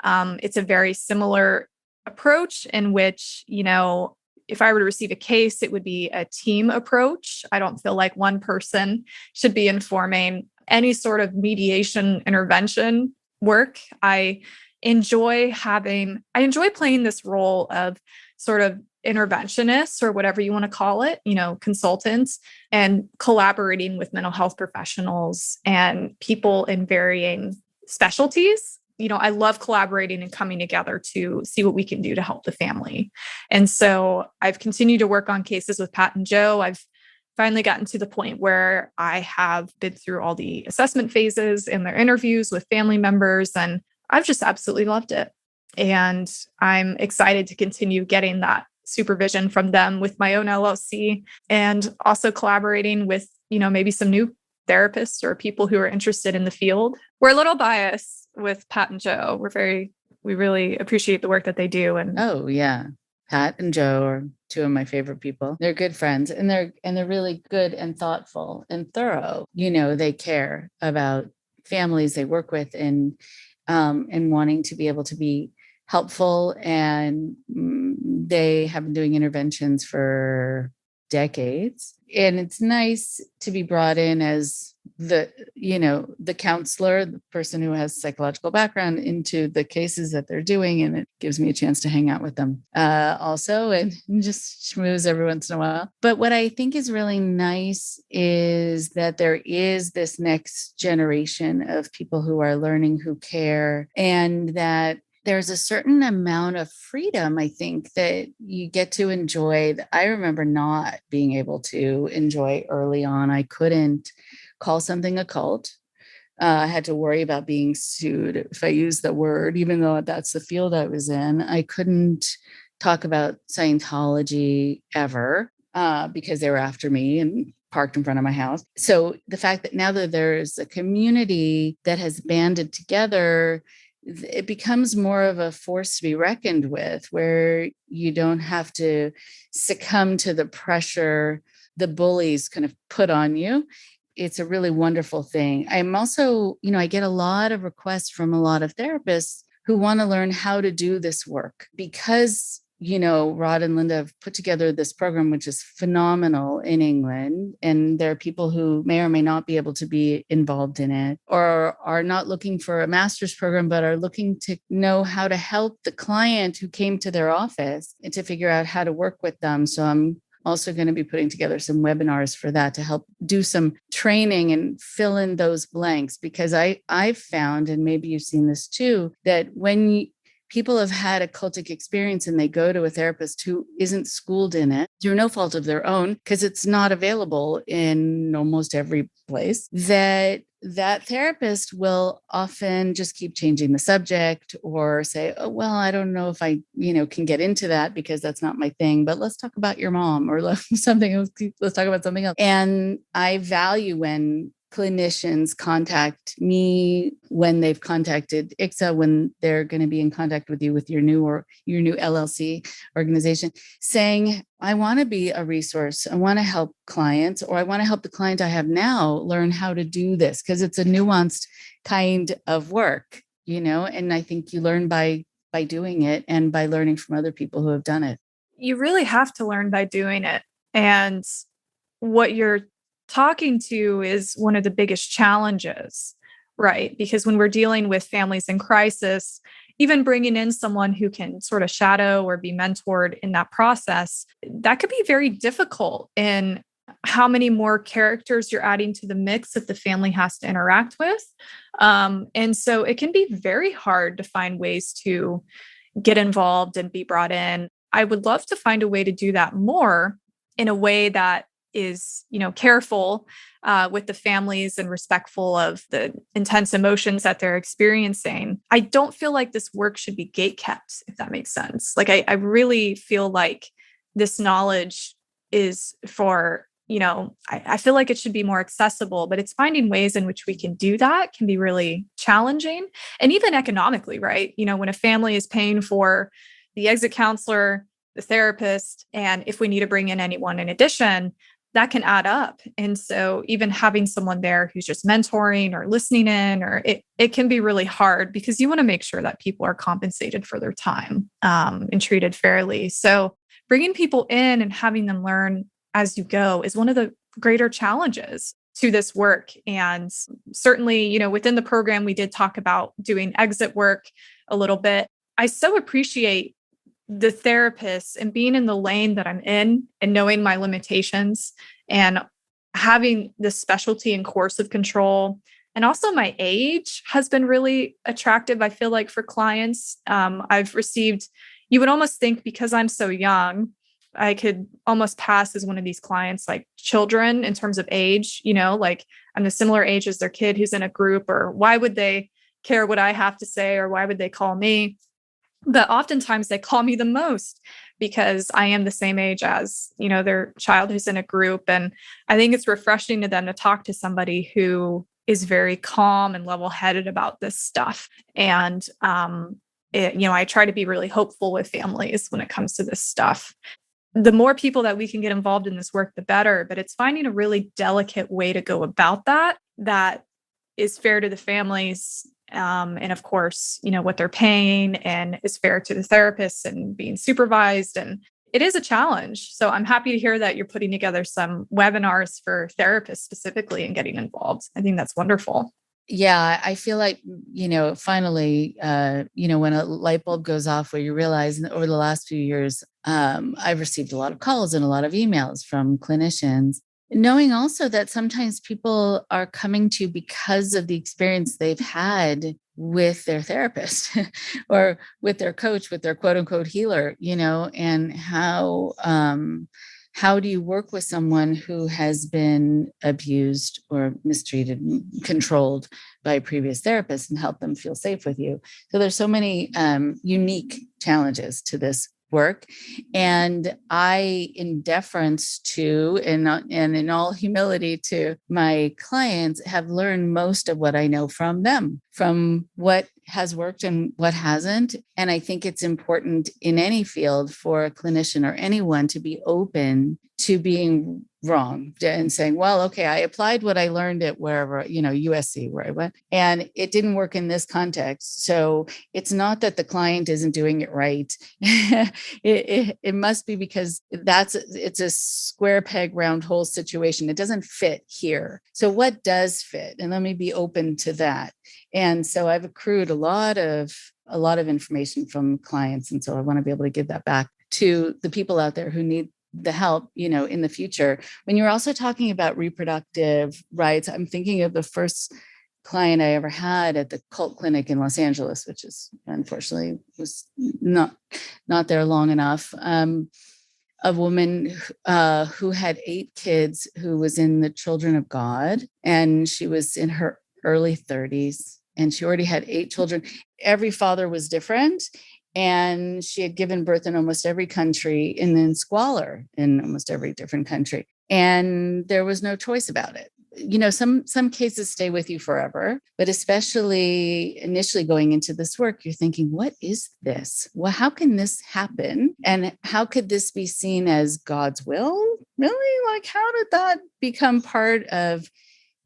It's a very similar approach in which, if I were to receive a case, it would be a team approach. I don't feel like one person should be informing any sort of mediation intervention work. I enjoy playing this role of sort of interventionists or whatever you want to call it, consultants, and collaborating with mental health professionals and people in varying specialties. I love collaborating and coming together to see what we can do to help the family. And so I've continued to work on cases with Pat and Joe. I've finally gotten to the point where I have been through all the assessment phases and their interviews with family members, and I've just absolutely loved it. And I'm excited to continue getting that supervision from them with my own LLC, and also collaborating with, maybe some new therapists or people who are interested in the field. We're a little biased with Pat and Joe. We really appreciate the work that they do. And oh yeah, Pat and Joe are two of my favorite people. They're good friends, and they're really good and thoughtful and thorough. They care about families they work with, and wanting to be able to be helpful. And they have been doing interventions for decades. And it's nice to be brought in as the counselor, the person who has psychological background, into the cases that they're doing. And it gives me a chance to hang out with them also, and just schmooze every once in a while. But what I think is really nice is that there is this next generation of people who are learning, who care, and that there's a certain amount of freedom, I think, that you get to enjoy that I remember not being able to enjoy early on. I couldn't call something a cult. I had to worry about being sued if I used the word, even though that's the field I was in. I couldn't talk about Scientology ever because they were after me and parked in front of my house. So the fact that now that there's a community that has banded together, it becomes more of a force to be reckoned with, where you don't have to succumb to the pressure the bullies kind of put on you. It's a really wonderful thing. I'm also, I get a lot of requests from a lot of therapists who want to learn how to do this work, because Rod and Linda have put together this program, which is phenomenal in England. And there are people who may or may not be able to be involved in it, or are not looking for a master's program, but are looking to know how to help the client who came to their office and to figure out how to work with them. So I'm also going to be putting together some webinars for that to help do some training and fill in those blanks, because I've found, and maybe you've seen this too, that when people have had a cultic experience and they go to a therapist who isn't schooled in it through no fault of their own, because it's not available in almost every place, that therapist will often just keep changing the subject, or say, oh, well, I don't know if I, can get into that because that's not my thing, but let's talk about your mom, or let's talk about something else. And I value when clinicians contact me when they've contacted ICSA, when they're going to be in contact with you with your new LLC organization, saying, I want to be a resource. I want to help clients, or I want to help the client I have now learn how to do this, because it's a nuanced kind of work, and I think you learn by doing it and by learning from other people who have done it. You really have to learn by doing it. And what you're talking to is one of the biggest challenges, right? Because when we're dealing with families in crisis, even bringing in someone who can sort of shadow or be mentored in that process, that could be very difficult in how many more characters you're adding to the mix that the family has to interact with. And so it can be very hard to find ways to get involved and be brought in. I would love to find a way to do that more in a way that is, careful with the families and respectful of the intense emotions that they're experiencing. I don't feel like this work should be gatekept, if that makes sense. Like, I really feel like this knowledge is for, I feel like it should be more accessible, but it's finding ways in which we can do that can be really challenging. And even economically, right? When a family is paying for the exit counselor, the therapist, and if we need to bring in anyone in addition, that can add up. And so even having someone there who's just mentoring or listening in, or it can be really hard, because you want to make sure that people are compensated for their time and treated fairly. So bringing people in and having them learn as you go is one of the greater challenges to this work. And certainly, within the program, we did talk about doing exit work a little bit. I so appreciate the therapist and being in the lane that I'm in and knowing my limitations and having this specialty in coercive control. And also my age has been really attractive, I feel like, for clients. I've received, you would almost think because I'm so young, I could almost pass as one of these clients like children in terms of age, like I'm the similar age as their kid who's in a group, or why would they care what I have to say, or why would they call me? But oftentimes they call me the most because I am the same age as, their child who's in a group. And I think it's refreshing to them to talk to somebody who is very calm and level-headed about this stuff. And, I try to be really hopeful with families when it comes to this stuff. The more people that we can get involved in this work, the better. But it's finding a really delicate way to go about that is fair to the families. And of course, what they're paying and is fair to the therapists and being supervised. And it is a challenge. So I'm happy to hear that you're putting together some webinars for therapists specifically and getting involved. I think that's wonderful. Yeah, I feel like, finally, when a light bulb goes off where you realize over the last few years, I've received a lot of calls and a lot of emails from clinicians, knowing also that sometimes people are coming to because of the experience they've had with their therapist or with their coach, with their quote unquote healer, and how do you work with someone who has been abused or mistreated, controlled by a previous therapist, and help them feel safe with you? So there's so many unique challenges to this work. And I, in deference to, and in all humility to my clients, have learned most of what I know from them, from what has worked and what hasn't. And I think it's important in any field for a clinician or anyone to be open to being wrong and saying, well, okay, I applied what I learned at wherever, USC, where I went, and it didn't work in this context. So it's not that the client isn't doing it right. It must be because it's a square peg, round hole situation. It doesn't fit here. So what does fit? And let me be open to that. And so I've accrued a lot of information from clients. And so I want to be able to give that back to the people out there who need the help, in the future. When you're also talking about reproductive rights, I'm thinking of the first client I ever had at the cult clinic in Los Angeles, which is unfortunately was not there long enough. A woman who had 8 kids, who was in the Children of God, and she was in her early 30s, and she already had 8 children. Every father was different. And she had given birth in almost every country, and then squalor in almost every different country. And there was no choice about it. some cases stay with you forever, but especially initially going into this work, you're thinking, what is this? Well, how can this happen? And how could this be seen as God's will? Really? Like, how did that become part of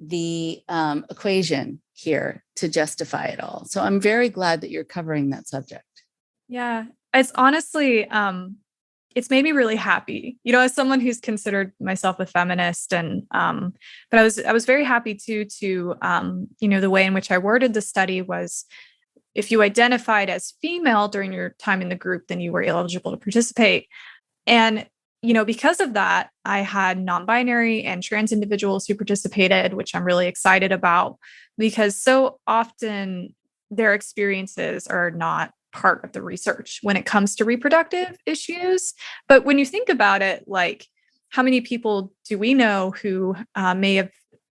the equation here to justify it all? So I'm very glad that you're covering that subject. Yeah, it's honestly, it's made me really happy, as someone who's considered myself a feminist, and but I was very happy too to the way in which I worded the study was, if you identified as female during your time in the group, then you were eligible to participate. And because of that, I had non-binary and trans individuals who participated, which I'm really excited about, because so often their experiences are not part of the research when it comes to reproductive issues. But when you think about it, like, how many people do we know who may have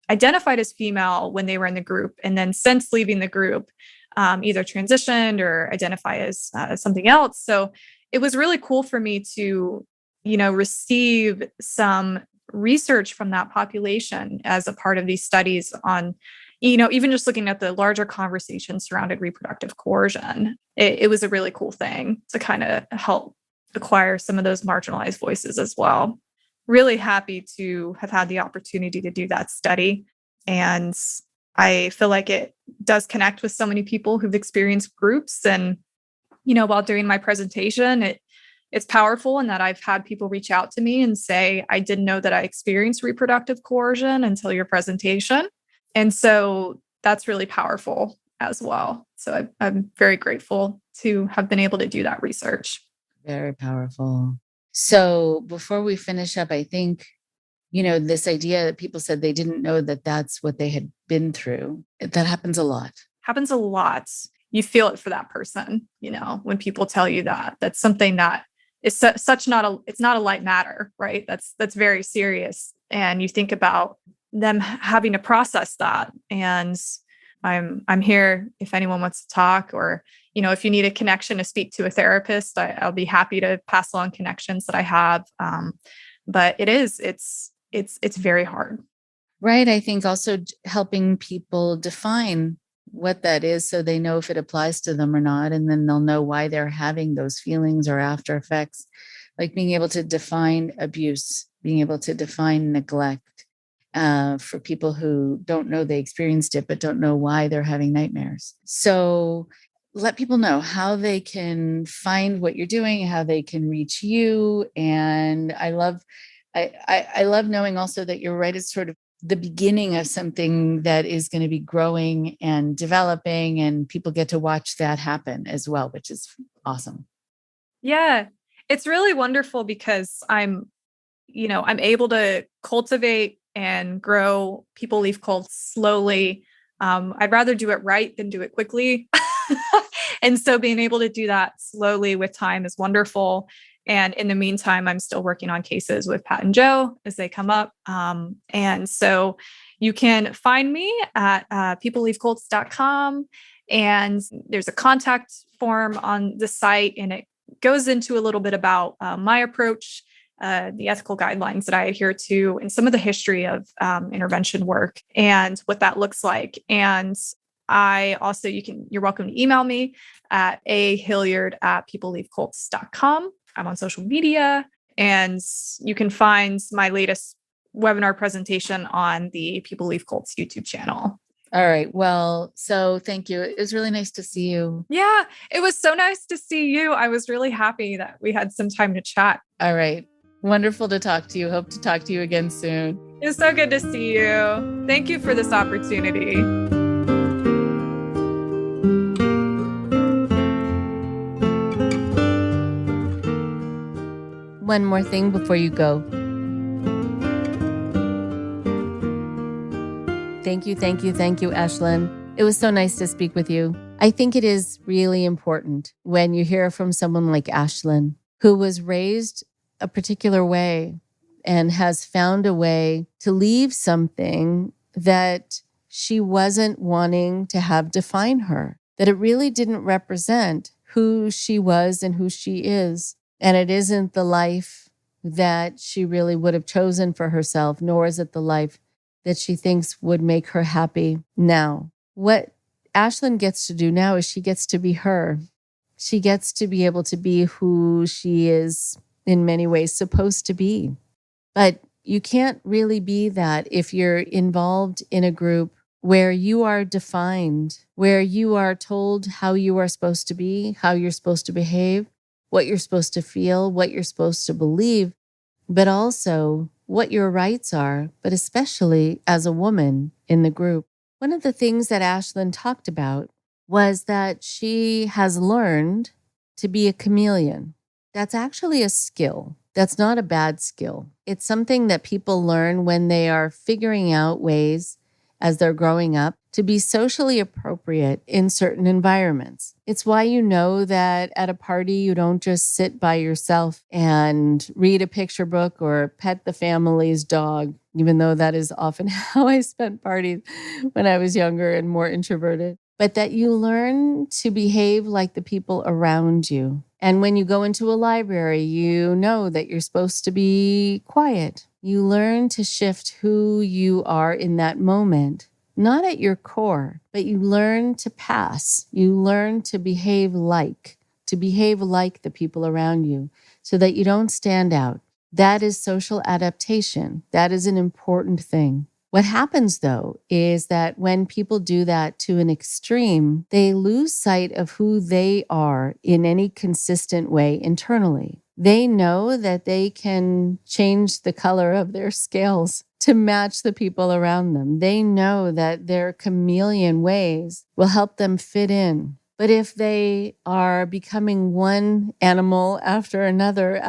identified as female when they were in the group, and then since leaving the group, either transitioned or identify as something else? So it was really cool for me to, receive some research from that population as a part of these studies on, even just looking at the larger conversation surrounding reproductive coercion. It was a really cool thing to kind of help acquire some of those marginalized voices as well. Really happy to have had the opportunity to do that study. And I feel like it does connect with so many people who've experienced groups. And, while doing my presentation, it's powerful in that I've had people reach out to me and say, I didn't know that I experienced reproductive coercion until your presentation. And so that's really powerful as well. So I'm very grateful to have been able to do that research. Very powerful. So before we finish up, I think, this idea that people said they didn't know that that's what they had been through, that happens a lot. Happens a lot. You feel it for that person, when people tell you that. That's something that is it's not a light matter, right? That's very serious. And you think about them having to process that. And I'm here if anyone wants to talk, or, if you need a connection to speak to a therapist, I'll be happy to pass along connections that I have. But it's very hard. Right. I think also helping people define what that is so they know if it applies to them or not. And then they'll know why they're having those feelings or after effects, like being able to define abuse, being able to define neglect, for people who don't know they experienced it, but don't know why they're having nightmares. So let people know how they can find what you're doing, how they can reach you. And I love knowing also that you're right. It's sort of the beginning of something that is going to be growing and developing, and people get to watch that happen as well, which is awesome. Yeah, it's really wonderful because I'm able to cultivate and grow people leaf cults slowly. I'd rather do it right than do it quickly. And so being able to do that slowly with time is wonderful. And in the meantime, I'm still working on cases with Pat and Joe as they come up. And so you can find me at peopleleafcults.com. And there's a contact form on the site, and it goes into a little bit about my approach, the ethical guidelines that I adhere to, and some of the history of intervention work and what that looks like. And I also, you're welcome to email me at ahilliard@peopleleafcults.com. I'm on social media, and you can find my latest webinar presentation on the People Leaf Cults YouTube channel. All right. Well, so thank you. It was really nice to see you. Yeah, it was so nice to see you. I was really happy that we had some time to chat. All right. Wonderful to talk to you. Hope to talk to you again soon. It was so good to see you. Thank you for this opportunity. One more thing before you go. Thank you, Ashlen. It was so nice to speak with you. I think it is really important when you hear from someone like Ashlen, who was raised a particular way and has found a way to leave something that she wasn't wanting to have define her, that it really didn't represent who she was and who she is. And it isn't the life that she really would have chosen for herself, nor is it the life that she thinks would make her happy now. What Ashlen gets to do now is she gets to be her. She gets to be able to be who she is in many ways supposed to be. But you can't really be that if you're involved in a group where you are defined, where you are told how you are supposed to be, how you're supposed to behave, what you're supposed to feel, what you're supposed to believe, but also what your rights are, but especially as a woman in the group. One of the things that Ashlen talked about was that she has learned to be a chameleon. That's actually a skill. That's not a bad skill. It's something that people learn when they are figuring out ways as they're growing up to be socially appropriate in certain environments. It's why you know that at a party, you don't just sit by yourself and read a picture book or pet the family's dog, even though that is often how I spent parties when I was younger and more introverted. But that you learn to behave like the people around you. And when you go into a library, you know that you're supposed to be quiet. You learn to shift who you are in that moment, not at your core, but you learn to pass. You learn to behave like the people around you so that you don't stand out. That is social adaptation. That is an important thing. What happens, though, is that when people do that to an extreme, they lose sight of who they are in any consistent way internally. They know that they can change the color of their scales to match the people around them. They know that their chameleon ways will help them fit in. But if they are becoming one animal after another,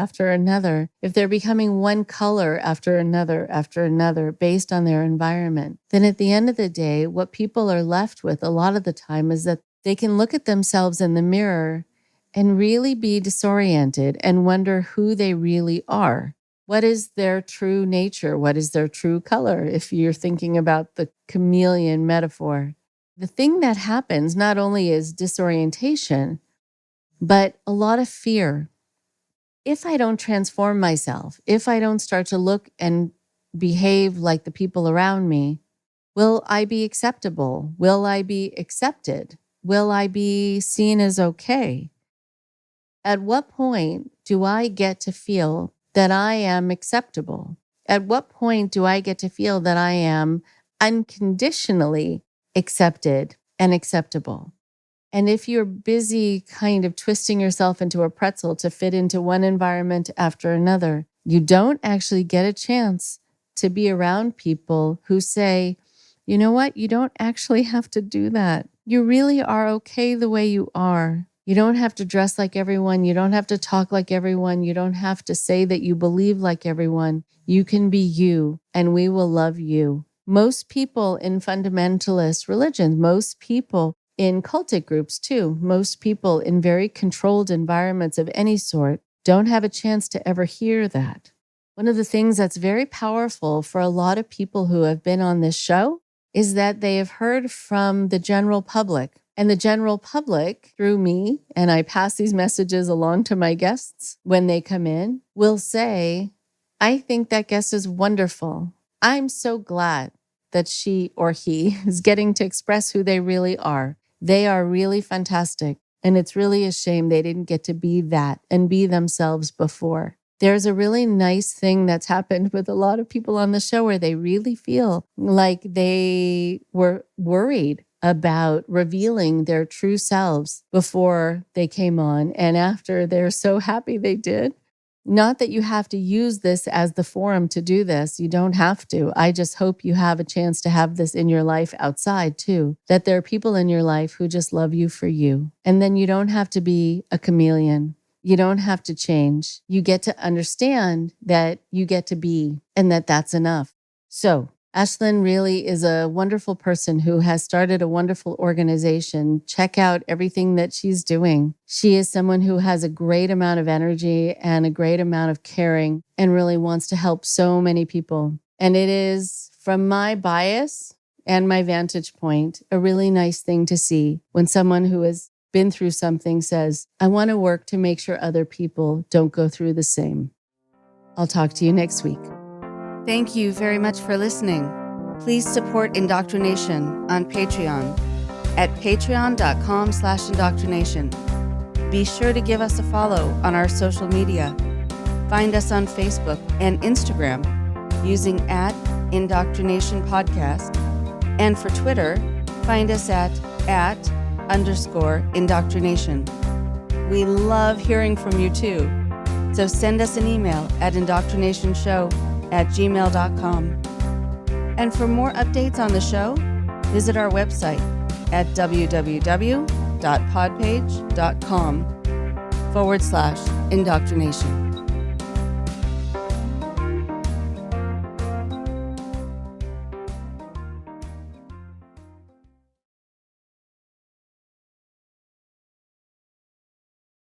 if they're becoming one color after another, based on their environment, then at the end of the day, what people are left with a lot of the time is that they can look at themselves in the mirror and really be disoriented and wonder who they really are. What is their true nature? What is their true color? If you're thinking about the chameleon metaphor. The thing that happens not only is disorientation, but a lot of fear. If I don't transform myself, if I don't start to look and behave like the people around me, will I be acceptable? Will I be accepted? Will I be seen as okay? At what point do I get to feel that I am acceptable? At what point do I get to feel that I am unconditionally accepted and acceptable? And if you're busy kind of twisting yourself into a pretzel to fit into one environment after another, you don't actually get a chance to be around people who say, you know what, you don't actually have to do that. You really are okay the way you are. You don't have to dress like everyone. You don't have to talk like everyone. You don't have to say that you believe like everyone. You can be you, and we will love you. Most people in fundamentalist religions, most people in cultic groups too, most people in very controlled environments of any sort don't have a chance to ever hear that. One of the things that's very powerful for a lot of people who have been on this show is that they have heard from the general public. And the general public, through me, and I pass these messages along to my guests when they come in, will say, I think that guest is wonderful. I'm so glad that she or he is getting to express who they really are. They are really fantastic. And it's really a shame they didn't get to be that and be themselves before. There's a really nice thing that's happened with a lot of people on the show where they really feel like they were worried about revealing their true selves before they came on. And after, they're so happy they did. Not that you have to use this as the forum to do this. You don't have to. I just hope you have a chance to have this in your life outside too. That there are people in your life who just love you for you. And then you don't have to be a chameleon. You don't have to change. You get to understand that you get to be and that that's enough. So Ashlen really is a wonderful person who has started a wonderful organization. Check out everything that she's doing. She is someone who has a great amount of energy and a great amount of caring and really wants to help so many people. And it is, from my bias and my vantage point, a really nice thing to see when someone who has been through something says, I want to work to make sure other people don't go through the same. I'll talk to you next week. Thank you very much for listening. Please support IndoctriNation on Patreon at patreon.com/indoctrination. Be sure to give us a follow on our social media. Find us on Facebook and Instagram using @IndoctriNation Podcast. And for Twitter, find us at @_indoctrination. We love hearing from you too. So send us an email at indoctrinationshow@gmail.com. And for more updates on the show, visit our website at www.podpage.com/indoctrination.